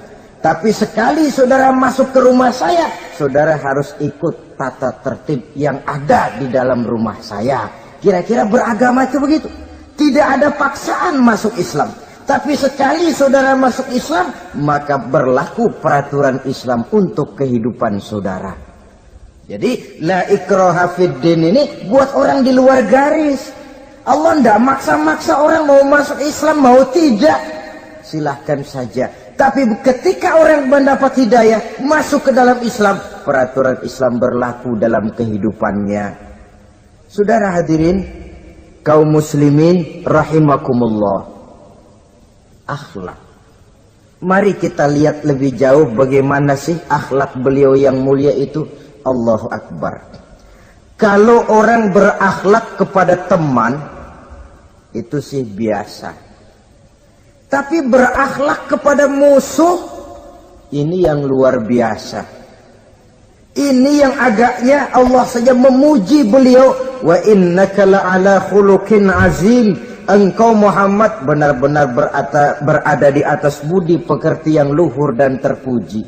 Tapi sekali saudara masuk ke rumah saya, saudara harus ikut tata tertib yang ada di dalam rumah saya. Kira-kira beragama itu begitu. Tidak ada paksaan masuk Islam. Tapi sekali saudara masuk Islam, maka berlaku peraturan Islam untuk kehidupan saudara. Jadi la ikraha fid din ini buat orang di luar garis. Allah tidak maksa-maksa orang mau masuk Islam, mau tidak. Silahkan saja. Tapi ketika orang mendapat hidayah, masuk ke dalam Islam, peraturan Islam berlaku dalam kehidupannya. Saudara hadirin, kaum muslimin rahimakumullah. Akhlak. Mari kita lihat lebih jauh bagaimana sih akhlak beliau yang mulia itu. Allahu Akbar. Kalau orang berakhlak kepada teman, itu sih biasa. Tapi berakhlak kepada musuh, ini yang luar biasa. Ini yang agaknya Allah saja memuji beliau. Wa innaka la'ala khuluqin azim. Engkau Muhammad benar-benar berada di atas budi pekerti yang luhur dan terpuji.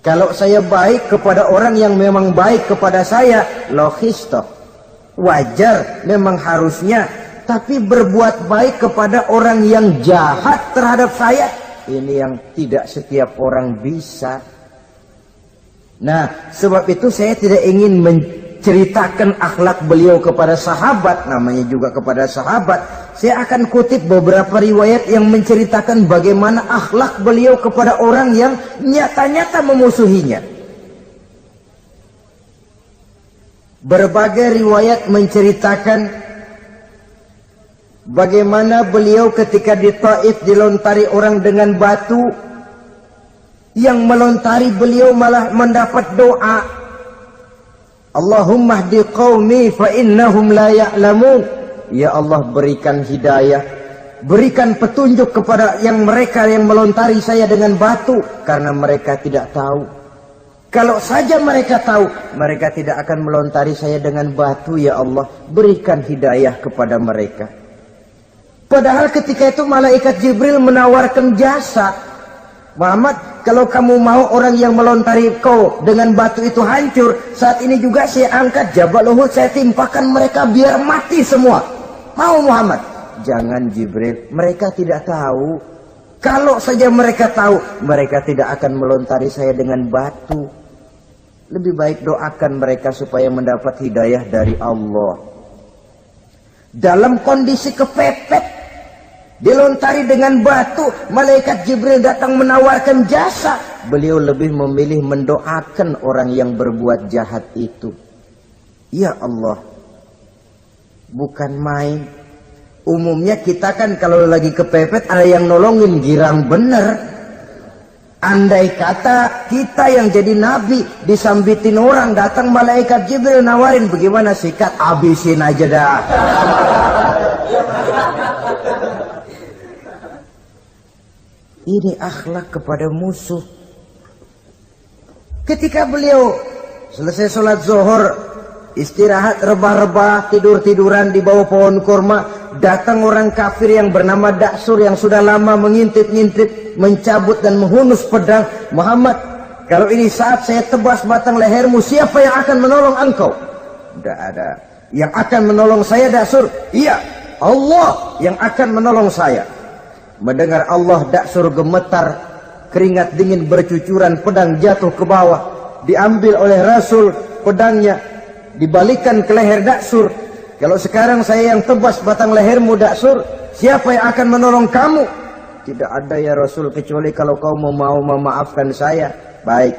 Kalau saya baik kepada orang yang memang baik kepada saya, logis toh. Wajar, memang harusnya. Tapi berbuat baik kepada orang yang jahat terhadap saya, ini yang tidak setiap orang bisa. Nah, sebab itu saya tidak ingin menceritakan akhlak beliau kepada sahabat, namanya juga kepada sahabat. Saya akan kutip beberapa riwayat yang menceritakan bagaimana akhlak beliau kepada orang yang nyata-nyata memusuhinya. Berbagai riwayat menceritakan bagaimana beliau ketika di Taif dilontari orang dengan batu, yang melontari beliau malah mendapat doa, Allahumma hdi qaumi fa innahum la ya'lamun. Ya Allah, berikan hidayah, berikan petunjuk kepada mereka yang melontari saya dengan batu, karena mereka tidak tahu. Kalau saja mereka tahu, mereka tidak akan melontari saya dengan batu. Ya Allah, berikan hidayah kepada mereka. Padahal ketika itu malaikat Jibril menawarkan jasa, Muhammad, kalau kamu mau orang yang melontari kau dengan batu itu hancur, saat ini juga saya angkat Jabal Uhud, saya timpakan mereka biar mati semua. Mau Muhammad? Jangan Jibril, mereka tidak tahu. Kalau saja mereka tahu, mereka tidak akan melontari saya dengan batu. Lebih baik doakan mereka supaya mendapat hidayah dari Allah. Dalam kondisi kepepet, dilontari dengan batu, malaikat Jibril datang menawarkan jasa. Beliau lebih memilih mendoakan orang yang berbuat jahat itu. Ya Allah, bukan main. Umumnya kita kan kalau lagi kepepet ada yang nolongin, girang bener. Andai kata kita yang jadi nabi disambitin orang, datang malaikat Jibril nawarin, bagaimana sikat? Abisin aja dah. Ini akhlak kepada musuh. Ketika beliau selesai sholat zuhur, istirahat rebah-rebah, tidur-tiduran di bawah pohon kurma, datang orang kafir yang bernama Daksur yang sudah lama mengintip-ngintip, mencabut dan menghunus pedang. Muhammad, kalau ini saat saya tebas batang lehermu, siapa yang akan menolong engkau? Tidak ada. Yang akan menolong saya Daksur? Iya, Allah yang akan menolong saya. Mendengar Allah, Daksur gemetar, keringat dingin bercucuran, pedang jatuh ke bawah, diambil oleh Rasul pedangnya, dibalikan ke leher Daksur. Kalau sekarang saya yang tebas batang lehermu Daksur, siapa yang akan menolong kamu? Tidak ada ya Rasul, kecuali kalau kau mau memaafkan saya. Baik,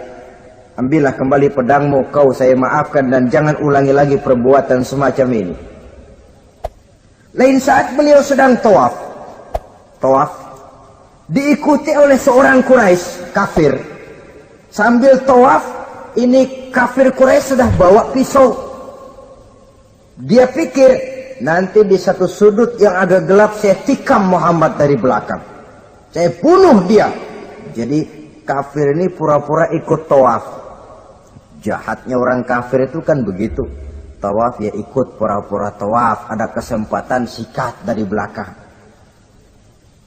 ambillah kembali pedangmu, kau saya maafkan, dan jangan ulangi lagi perbuatan semacam ini. Lain saat beliau sedang tawaf, diikuti oleh seorang Quraisy kafir. Sambil tawaf, ini kafir Quraisy sudah bawa pisau. Dia pikir nanti di satu sudut yang agak gelap saya tikam Muhammad dari belakang, saya bunuh dia. Jadi kafir ini pura-pura ikut tawaf. Jahatnya orang kafir itu kan begitu, tawaf ya ikut pura-pura tawaf, ada kesempatan sikat dari belakang.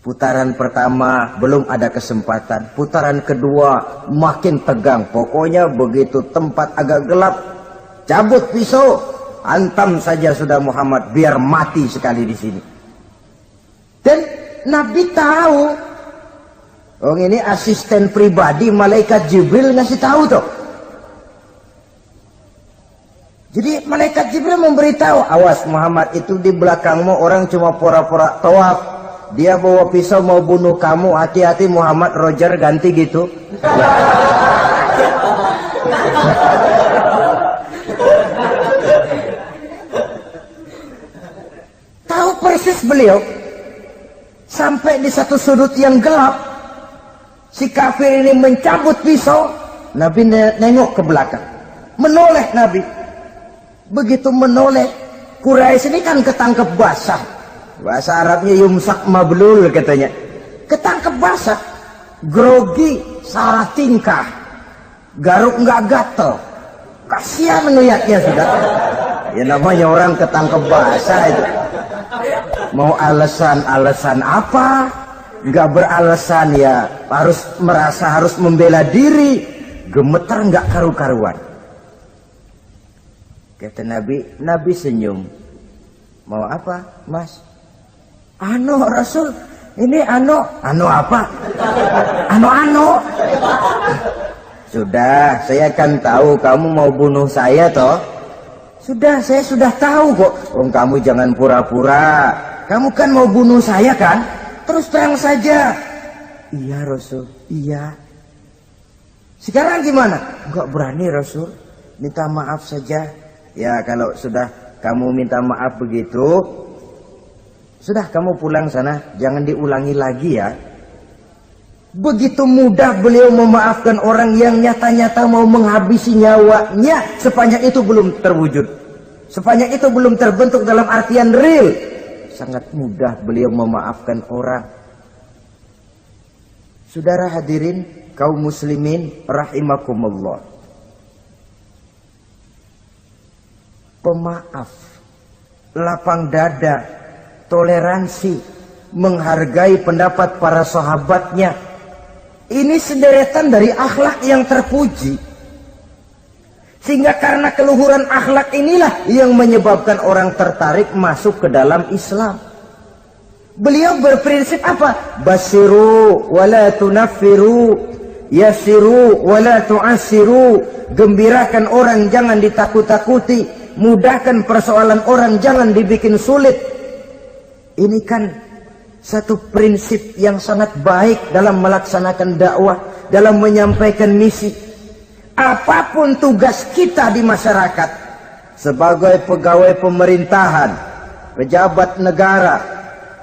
Putaran pertama belum ada kesempatan, putaran kedua makin tegang. Pokoknya begitu tempat agak gelap, cabut pisau, hantam saja sudah Muhammad, biar mati sekali di sini. Dan Nabi tahu, oh ini asisten pribadi malaikat Jibril ngasih tahu tuh. Jadi malaikat Jibril memberitahu, awas Muhammad, itu di belakangmu orang cuma pura-pura tawaf. Dia bawa pisau mau bunuh kamu, hati-hati Muhammad, Roger ganti gitu. Tahu persis beliau. Sampai di satu sudut yang gelap, si kafir ini mencabut pisau. Nabi nengok ke belakang, menoleh Nabi. Begitu menoleh, Quraisy ini kan ketangkep basah. Bahasa Arabnya yumsak mablul katanya. Ketangkep basah, grogi, salah tingkah, garuk nggak gatel. Kasihan ngeliatnya sudah. Ya namanya orang ketangkep basah itu. Mau alasan apa? Nggak beralasan ya, harus merasa harus membela diri. Gemeter nggak karu-karuan. Kata Nabi senyum. Mau apa, Mas? Rasul, Ini ano apa? Ano. Sudah, saya kan tahu kamu mau bunuh saya toh. Sudah, saya sudah tahu kok. Kamu jangan pura-pura. Kamu kan mau bunuh saya kan? Terus terang saja. Iya Rasul, iya. Sekarang gimana? Enggak berani Rasul. Minta maaf saja. Ya kalau sudah kamu minta maaf begitu, sudah kamu pulang sana. Jangan diulangi lagi ya. Begitu mudah beliau memaafkan orang yang nyata-nyata mau menghabisi nyawanya. Sepanjang itu belum terwujud. Sepanjang itu belum terbentuk dalam artian real. Sangat mudah beliau memaafkan orang. Saudara hadirin kaum muslimin rahimakumullah. Pemaaf, lapang dada, toleransi, menghargai pendapat para sahabatnya. Ini sederetan dari akhlak yang terpuji. Sehingga karena keluhuran akhlak inilah yang menyebabkan orang tertarik masuk ke dalam Islam. Beliau berprinsip apa? Basiru wala tunaffiru, yasiru wala tu'assiru. Gembirakan orang, jangan ditakut-takuti. Mudahkan persoalan orang, jangan dibikin sulit. Ini kan satu prinsip yang sangat baik dalam melaksanakan dakwah, dalam menyampaikan misi. Apapun tugas kita di masyarakat, sebagai pegawai pemerintahan, pejabat negara,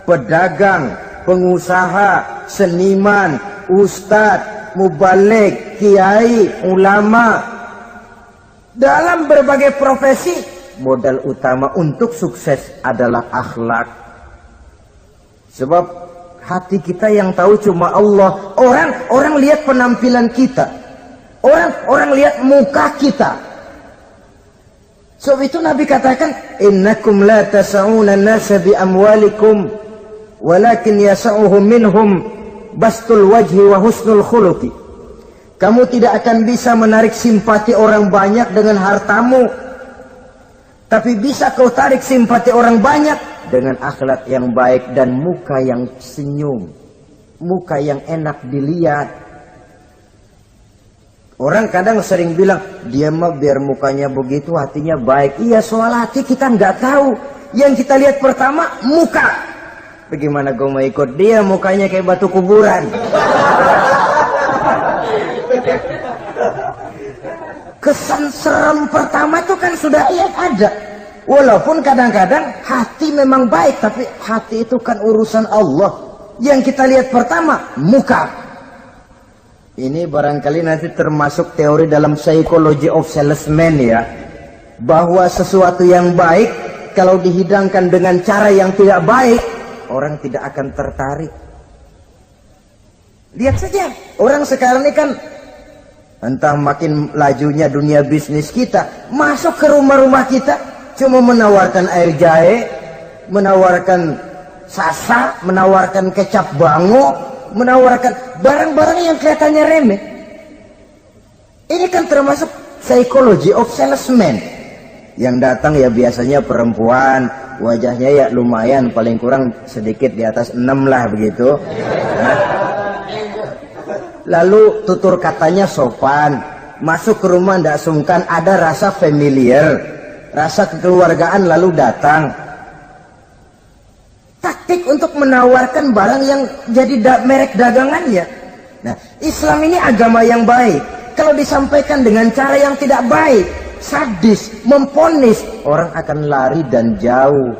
pedagang, pengusaha, seniman, ustadz, mubaligh, kiai, ulama, dalam berbagai profesi, modal utama untuk sukses adalah akhlak. Sebab hati kita yang tahu cuma Allah. Orang lihat penampilan kita. Orang lihat muka kita. Sebab itu Nabi katakan, innakum la tas'una an-nasa bi amwalikum walakin yas'uhum minhum bastul wajhi wa husnul khuluqi. Kamu tidak akan bisa menarik simpati orang banyak dengan hartamu, tapi bisa kau tarik simpati orang banyak dengan akhlak yang baik dan muka yang senyum, muka yang enak dilihat. Orang kadang sering bilang, dia mah biar mukanya begitu hatinya baik. Iya, soal hati kita nggak tahu. Yang kita lihat pertama muka. Bagaimana gue mau ikut dia, mukanya kayak batu kuburan. Kesan serem pertama itu kan sudah ada. Walaupun kadang-kadang hati memang baik, tapi hati itu kan urusan Allah. Yang kita lihat pertama muka. Ini barangkali nanti termasuk teori dalam psychology of salesman ya. Bahwa sesuatu yang baik kalau dihidangkan dengan cara yang tidak baik, orang tidak akan tertarik. Lihat saja, orang sekarang ini kan entah makin lajunya dunia bisnis kita, masuk ke rumah-rumah kita cuma menawarkan air jahe, menawarkan sasa, menawarkan kecap bango, menawarkan barang-barang yang kelihatannya remeh. Ini kan termasuk psychology of salesman. Yang datang ya biasanya perempuan, wajahnya ya lumayan, paling kurang sedikit di atas 6 lah begitu. Nah, lalu tutur katanya sopan, masuk ke rumah tidak sungkan, ada rasa familiar, rasa kekeluargaan, lalu datang. Taktik untuk menawarkan barang yang jadi merek dagangannya. Nah, Islam ini agama yang baik. Kalau disampaikan dengan cara yang tidak baik, sadis, memponis, orang akan lari dan jauh.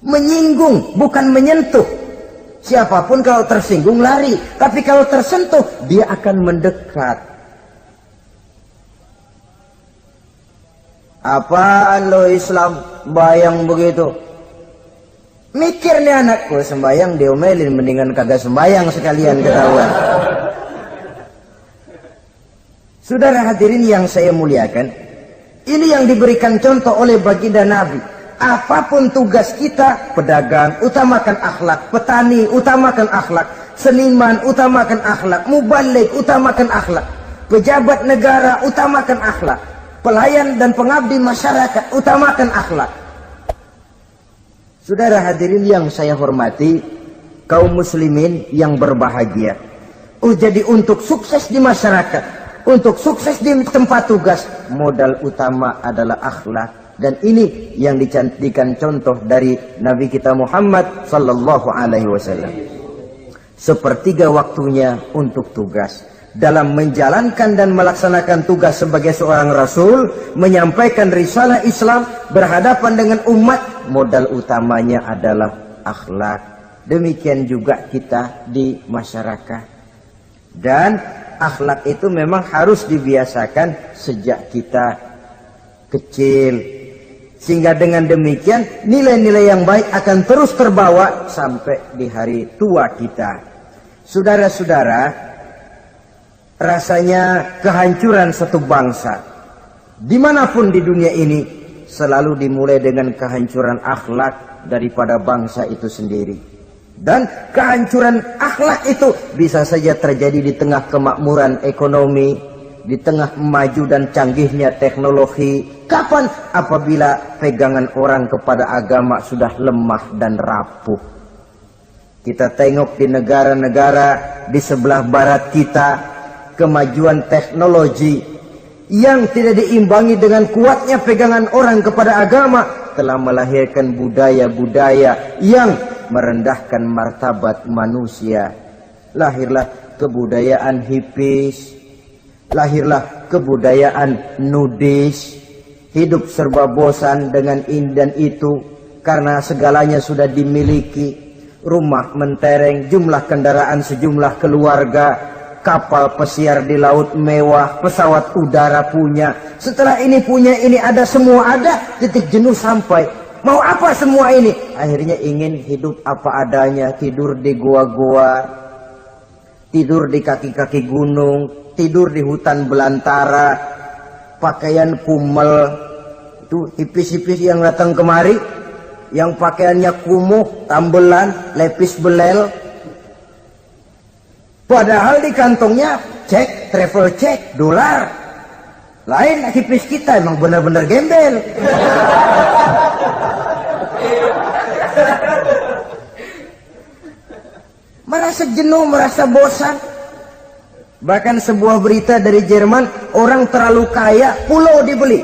Menyinggung, bukan menyentuh. Siapapun kalau tersinggung lari, tapi kalau tersentuh dia akan mendekat. Apaan lo Islam bayang begitu? Mikir nih anakku, sembayang diomelin, mendingan kagak sembayang sekalian ketahuan. Saudara hadirin yang saya muliakan, ini yang diberikan contoh oleh baginda Nabi. Apapun tugas kita, pedagang utamakan akhlak, petani utamakan akhlak, seniman utamakan akhlak, mubaligh utamakan akhlak, pejabat negara utamakan akhlak, pelayan dan pengabdi masyarakat utamakan akhlak. Saudara hadirin yang saya hormati, kaum muslimin yang berbahagia. Jadi untuk sukses di masyarakat, untuk sukses di tempat tugas, modal utama adalah akhlak. Dan ini yang dicantikan contoh dari Nabi kita Muhammad sallallahu alaihi wasallam. Sepertiga waktunya untuk tugas. Dalam menjalankan dan melaksanakan tugas sebagai seorang rasul, menyampaikan risalah Islam, berhadapan dengan umat, modal utamanya adalah akhlak. Demikian juga kita di masyarakat. Dan akhlak itu memang harus dibiasakan sejak kita kecil. Sehingga dengan demikian nilai-nilai yang baik akan terus terbawa sampai di hari tua kita. Saudara-saudara, rasanya kehancuran satu bangsa dimanapun di dunia ini selalu dimulai dengan kehancuran akhlak daripada bangsa itu sendiri. Dan kehancuran akhlak itu bisa saja terjadi di tengah kemakmuran ekonomi, di tengah maju dan canggihnya teknologi. Kapan? Apabila pegangan orang kepada agama sudah lemah dan rapuh. Kita tengok di negara-negara di sebelah barat kita, kemajuan teknologi yang tidak diimbangi dengan kuatnya pegangan orang kepada agama telah melahirkan budaya-budaya yang merendahkan martabat manusia. Lahirlah kebudayaan hipis, lahirlah kebudayaan nudis, hidup serba bosan dengan ini dan itu karena segalanya sudah dimiliki. Rumah mentereng, jumlah kendaraan sejumlah keluarga, kapal pesiar di laut mewah, pesawat udara punya, setelah ini punya, ini ada, semua ada, titik jenuh sampai. Mau apa semua ini? Akhirnya ingin hidup apa adanya, tidur di goa-goa, tidur di kaki-kaki gunung, tidur di hutan belantara, pakaian kumel. Itu hipis-hipis yang datang kemari, yang pakaiannya kumuh, tambelan, lepis belel. Padahal di kantongnya cek, travel cek, dolar. Lain hipis kita, emang benar-benar gembel. Merasa jenuh, merasa bosan. Bahkan sebuah berita dari Jerman, orang terlalu kaya, pulau dibeli.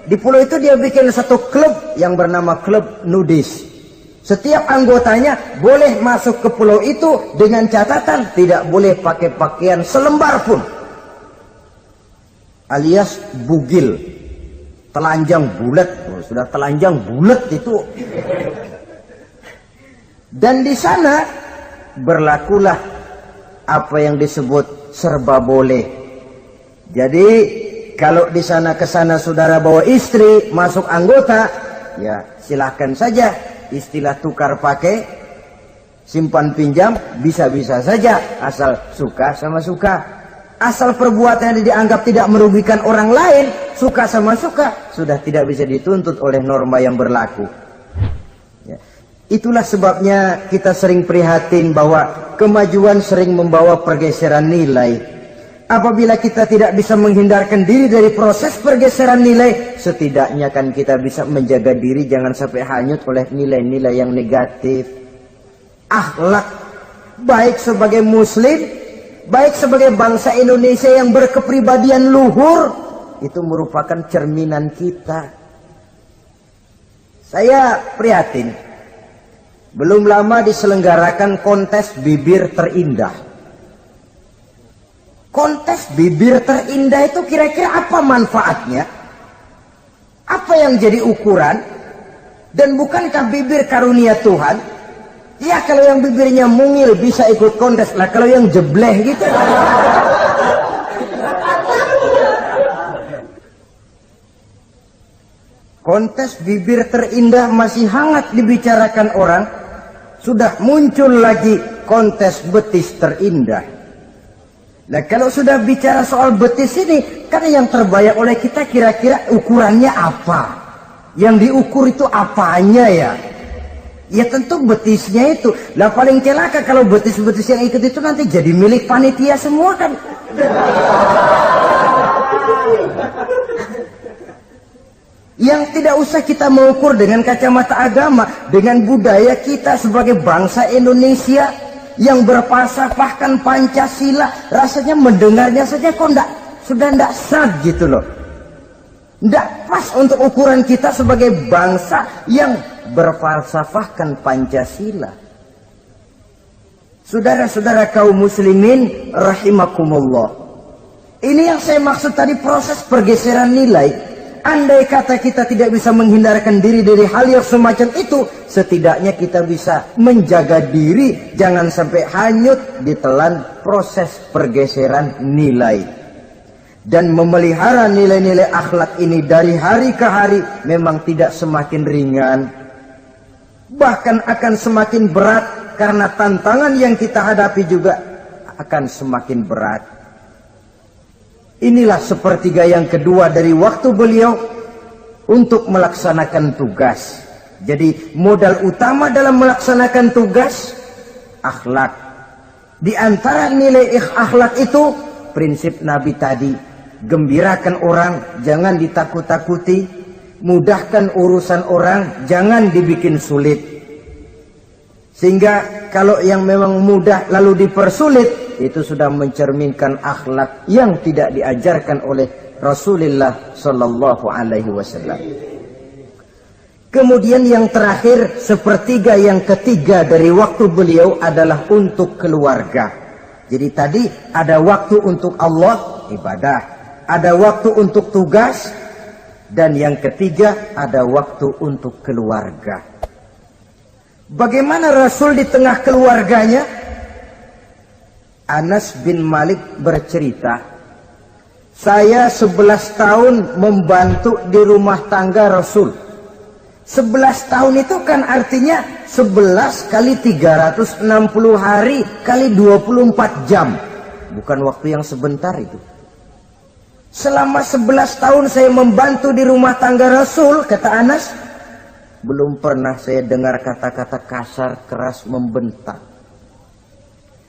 Di pulau itu dia bikin satu klub yang bernama klub nudis. Setiap anggotanya boleh masuk ke pulau itu dengan catatan tidak boleh pakai pakaian selembar pun. Alias bugil, telanjang bulat. Sudah telanjang bulat itu. Dan di sana berlakulah apa yang disebut serba boleh. Jadi kalau di sana ke sana saudara bawa istri, masuk anggota, ya silahkan saja. Istilah tukar pakai, simpan pinjam, bisa-bisa saja. Asal suka sama suka. Asal perbuatan yang dianggap tidak merugikan orang lain, suka sama suka, sudah tidak bisa dituntut oleh norma yang berlaku. Ya. Itulah sebabnya kita sering prihatin bahwa kemajuan sering membawa pergeseran nilai. Apabila kita tidak bisa menghindarkan diri dari proses pergeseran nilai, setidaknya kan kita bisa menjaga diri jangan sampai hanyut oleh nilai-nilai yang negatif. Akhlak, baik sebagai muslim, baik sebagai bangsa Indonesia yang berkepribadian luhur, itu merupakan cerminan kita. Saya prihatin, belum lama diselenggarakan kontes bibir terindah. Kontes bibir terindah itu kira-kira apa manfaatnya? Apa yang jadi ukuran? Dan bukankah bibir karunia Tuhan? Ya kalau yang bibirnya mungil bisa ikut kontes lah, kalau yang jebleh gitu. Kontes bibir terindah masih hangat dibicarakan orang. Sudah muncul lagi kontes betis terindah. Nah kalau sudah bicara soal betis ini, kan yang terbayang oleh kita kira-kira ukurannya apa? Yang diukur itu apanya ya? Ya tentu betisnya itu. Lah paling celaka kalau betis-betis yang ikut itu nanti jadi milik panitia semua kan. Yang tidak usah kita mengukur dengan kacamata agama, dengan budaya kita sebagai bangsa Indonesia. yang berfalsafahkan Pancasila, rasanya mendengarnya saja kok sudah tidak sah gitu loh. Tidak pas untuk ukuran kita sebagai bangsa yang berfalsafahkan Pancasila. Saudara-saudara kaum muslimin rahimakumullah. Ini yang saya maksud tadi, proses pergeseran nilai. Andai kata kita tidak bisa menghindarkan diri dari hal yang semacam itu, setidaknya kita bisa menjaga diri jangan sampai hanyut ditelan proses pergeseran nilai. Dan memelihara nilai-nilai akhlak ini dari hari ke hari memang tidak semakin ringan, bahkan akan semakin berat, karena tantangan yang kita hadapi juga akan semakin berat. Inilah sepertiga yang kedua dari waktu beliau untuk melaksanakan tugas. Jadi modal utama dalam melaksanakan tugas akhlak. Di antara nilai akhlak itu prinsip Nabi tadi, gembirakan orang, jangan ditakut-takuti, mudahkan urusan orang, jangan dibikin sulit. Sehingga kalau yang memang mudah lalu dipersulit, itu sudah mencerminkan akhlak yang tidak diajarkan oleh Rasulullah Sallallahu Alaihi Wasallam. Kemudian yang terakhir, sepertiga yang ketiga dari waktu beliau adalah untuk keluarga. Jadi tadi ada waktu untuk Allah, ibadah, ada waktu untuk tugas, dan yang ketiga ada waktu untuk keluarga. Bagaimana Rasul di tengah keluarganya? Anas bin Malik bercerita, saya 11 tahun membantu di rumah tangga Rasul. 11 tahun itu kan artinya 11 kali 360 hari kali 24 jam. Bukan waktu yang sebentar itu. Selama 11 tahun saya membantu di rumah tangga Rasul, kata Anas, belum pernah saya dengar kata-kata kasar, keras, membentak.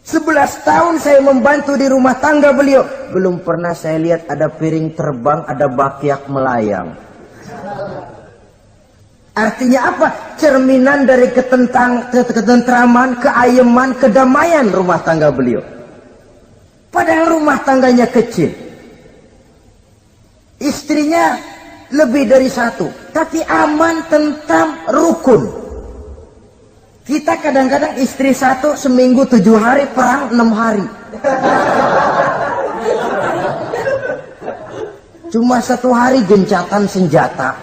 11 tahun saya membantu di rumah tangga beliau, belum pernah saya lihat ada piring terbang, ada bakyak melayang. Artinya apa? Cerminan dari ketentraman, keayeman, kedamaian rumah tangga beliau. Padahal rumah tangganya kecil. Istrinya lebih dari satu, tapi aman, tentram, rukun. Kita kadang-kadang istri satu seminggu 7 hari, perang 6 hari. Cuma 1 hari gencatan senjata.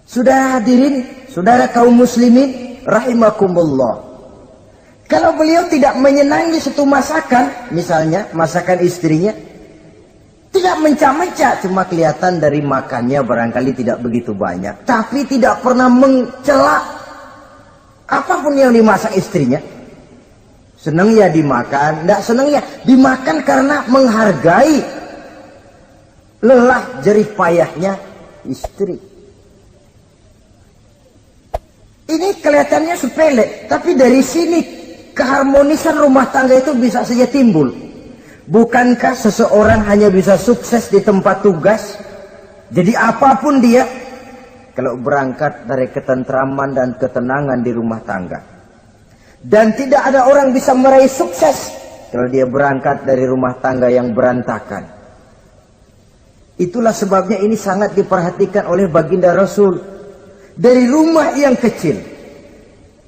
Sudah hadirin, saudara kaum muslimin rahimakumullah. Kalau beliau tidak menyenangi satu masakan, misalnya masakan istrinya, tidak mencah-mencah, cuma kelihatan dari makannya barangkali tidak begitu banyak, tapi tidak pernah mencela apapun yang dimasak istrinya. Senang ya dimakan, tidak senang ya dimakan karena menghargai lelah jerih payahnya istri. Ini kelihatannya sepele, tapi dari sini keharmonisan rumah tangga itu bisa saja timbul. Bukankah seseorang hanya bisa sukses di tempat tugas? Jadi apapun dia, kalau berangkat dari ketentraman dan ketenangan di rumah tangga. Dan tidak ada orang bisa meraih sukses kalau dia berangkat dari rumah tangga yang berantakan. Itulah sebabnya ini sangat diperhatikan oleh baginda Rasul. Dari rumah yang kecil,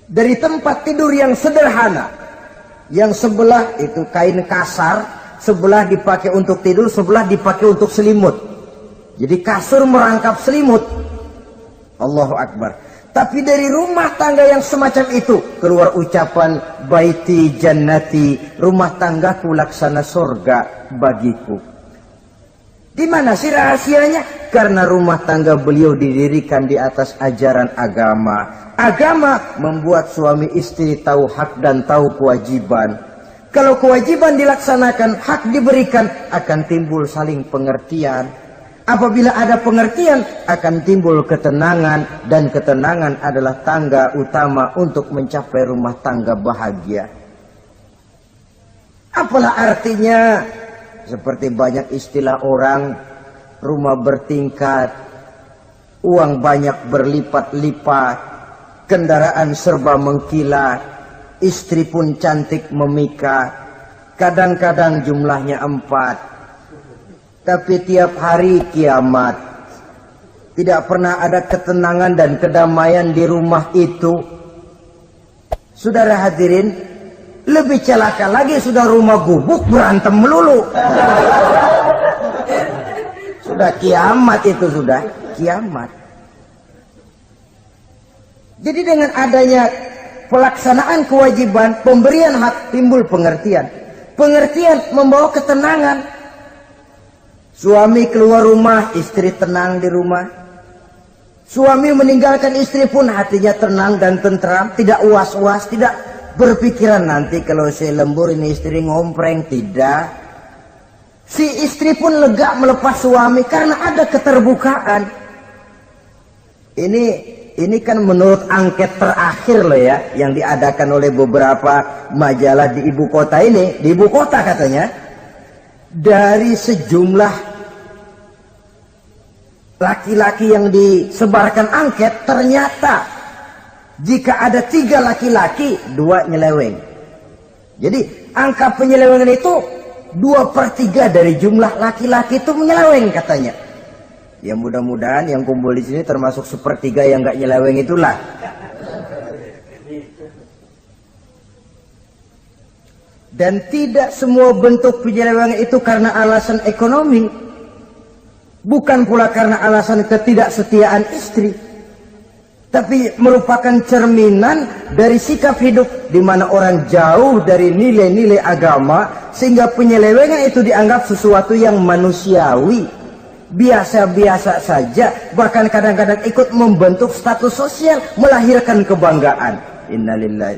dari tempat tidur yang sederhana, yang sebelah itu kain kasar, sebelah dipakai untuk tidur, sebelah dipakai untuk selimut. Jadi kasur merangkap selimut. Allahu Akbar. Tapi dari rumah tangga yang semacam itu keluar ucapan baiti jannati, rumah tanggaku laksana surga bagiku. Di mana sih rahasianya? Karena rumah tangga beliau didirikan di atas ajaran agama. Agama membuat suami istri tahu hak dan tahu kewajiban. Kalau kewajiban dilaksanakan, hak diberikan, akan timbul saling pengertian. Apabila ada pengertian, akan timbul ketenangan, dan ketenangan adalah tangga utama untuk mencapai rumah tangga bahagia. Apalah artinya? Seperti banyak istilah orang, rumah bertingkat, uang banyak berlipat-lipat, kendaraan serba mengkilat. istri pun cantik memikat, kadang-kadang jumlahnya 4. Tapi tiap hari kiamat, tidak pernah ada ketenangan dan kedamaian di rumah itu. Saudara hadirin, lebih celaka lagi sudah rumah gubuk berantem melulu. Sudah kiamat itu, sudah kiamat. Jadi dengan adanya pelaksanaan kewajiban, pemberian hak, timbul pengertian. Pengertian membawa ketenangan. Suami keluar rumah, istri tenang di rumah. Suami meninggalkan istri pun hatinya tenang dan tentram, tidak was-was, tidak berpikiran nanti kalau saya lembur ini istri ngompreng, tidak. Si istri pun lega melepas suami karena ada keterbukaan. Ini kan menurut angket terakhir loh ya, yang diadakan oleh beberapa majalah di ibu kota ini. Di ibu kota katanya, dari sejumlah laki-laki yang disebarkan angket, ternyata jika ada 3 laki-laki, 2 nyeleweng. Jadi angka penyelewengan itu 2/3 dari jumlah laki-laki itu menyeleweng katanya. Ya mudah-mudahan yang kumpul di sini termasuk 1/3 yang nggak nyeleweng itulah. Dan tidak semua bentuk penyelewengan itu karena alasan ekonomi. Bukan pula karena alasan ketidaksetiaan istri. Tapi merupakan cerminan dari sikap hidup di mana orang jauh dari nilai-nilai agama sehingga penyelewengan itu dianggap sesuatu yang manusiawi. Biasa-biasa saja, bahkan kadang-kadang ikut membentuk status sosial, melahirkan kebanggaan. Innalillahi.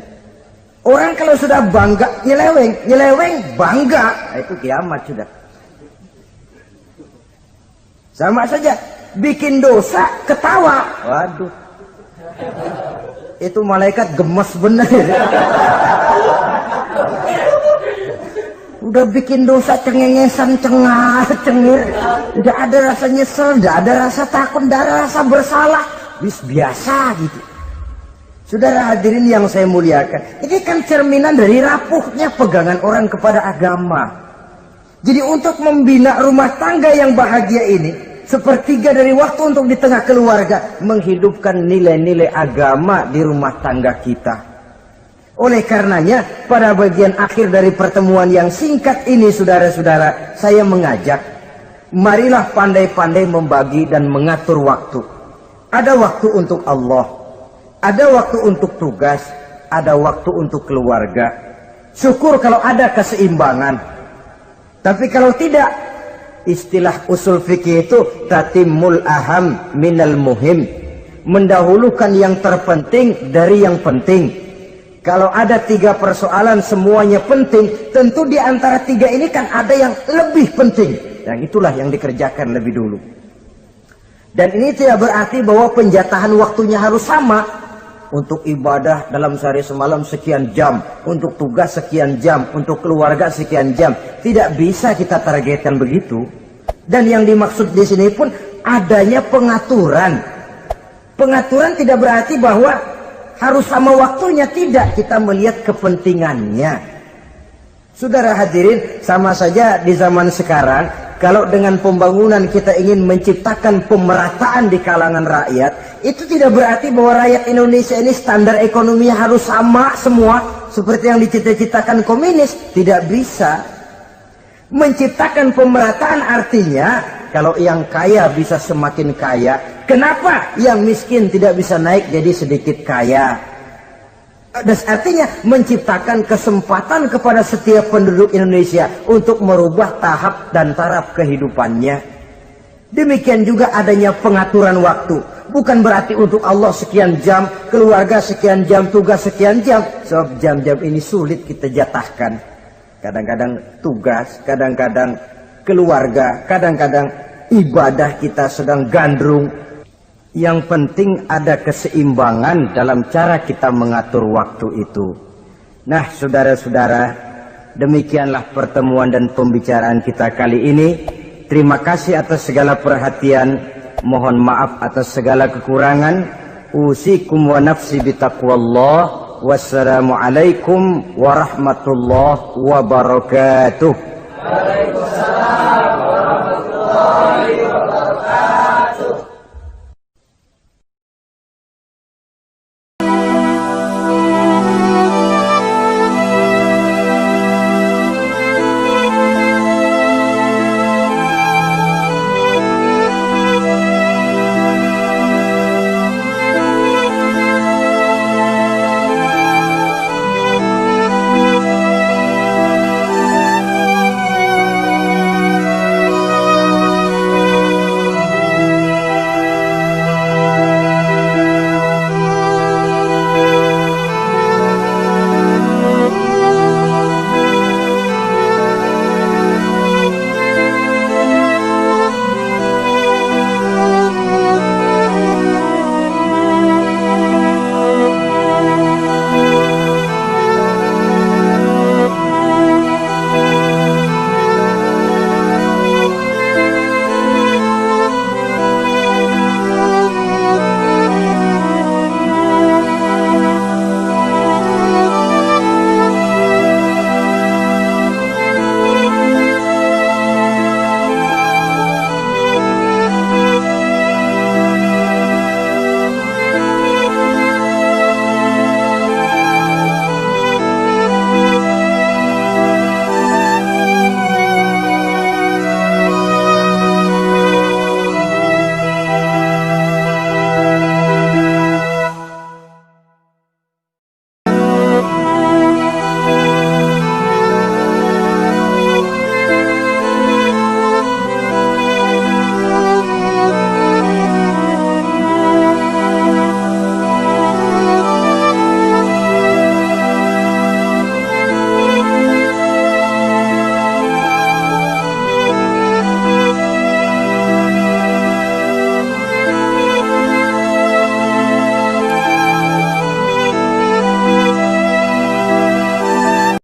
Orang kalau sudah bangga nyeleweng bangga, itu kiamat sudah. Sama saja, bikin dosa ketawa, waduh, itu malaikat gemes bener. Udah bikin dosa cengengesan, cengar, cengir, udah ada rasa nyesel, udah ada rasa takut, udah ada rasa bersalah, biasa gitu. Saudara hadirin yang saya muliakan, ini kan cerminan dari rapuhnya pegangan orang kepada agama. Jadi untuk membina rumah tangga yang bahagia ini, 1/3 dari waktu untuk di tengah keluarga, menghidupkan nilai-nilai agama di rumah tangga kita. Oleh karenanya, pada bagian akhir dari pertemuan yang singkat ini, saudara-saudara, saya mengajak, marilah pandai-pandai membagi dan mengatur waktu. Ada waktu untuk Allah, ada waktu untuk tugas, ada waktu untuk keluarga. Syukur kalau ada keseimbangan. Tapi kalau tidak, istilah usul fikih itu tatimul aham minal muhim, mendahulukan yang terpenting dari yang penting. Kalau ada 3 persoalan semuanya penting, tentu di antara 3 ini kan ada yang lebih penting. Yang itulah yang dikerjakan lebih dulu. Dan ini tidak berarti bahwa penjatahan waktunya harus sama. Untuk ibadah dalam sehari semalam sekian jam, untuk tugas sekian jam, untuk keluarga sekian jam. Tidak bisa kita targetkan begitu. Dan yang dimaksud di sini pun adanya pengaturan. Pengaturan tidak berarti bahwa harus sama waktunya, tidak. Kita melihat kepentingannya. Saudara hadirin, sama saja di zaman sekarang, kalau dengan pembangunan kita ingin menciptakan pemerataan di kalangan rakyat, itu tidak berarti bahwa rakyat Indonesia ini standar ekonominya harus sama semua, seperti yang dicita-citakan komunis. Tidak bisa. Menciptakan pemerataan artinya, kalau yang kaya bisa semakin kaya, kenapa yang miskin tidak bisa naik jadi sedikit kaya? Dan artinya menciptakan kesempatan kepada setiap penduduk Indonesia untuk merubah tahap dan taraf kehidupannya. Demikian juga adanya pengaturan waktu. Bukan berarti untuk Allah sekian jam, keluarga sekian jam, tugas sekian jam. Sebab jam-jam ini sulit kita jatahkan. Kadang-kadang tugas, kadang-kadang keluarga, kadang-kadang ibadah kita sedang gandrung. Yang penting ada keseimbangan dalam cara kita mengatur waktu itu. Nah, saudara-saudara, demikianlah pertemuan dan pembicaraan kita kali ini. Terima kasih atas segala perhatian. Mohon maaf atas segala kekurangan. Usikum wa nafsi bitaqwallah. Wassalamualaikum warahmatullahi wabarakatuh. Waalaikumsalam warahmatullahi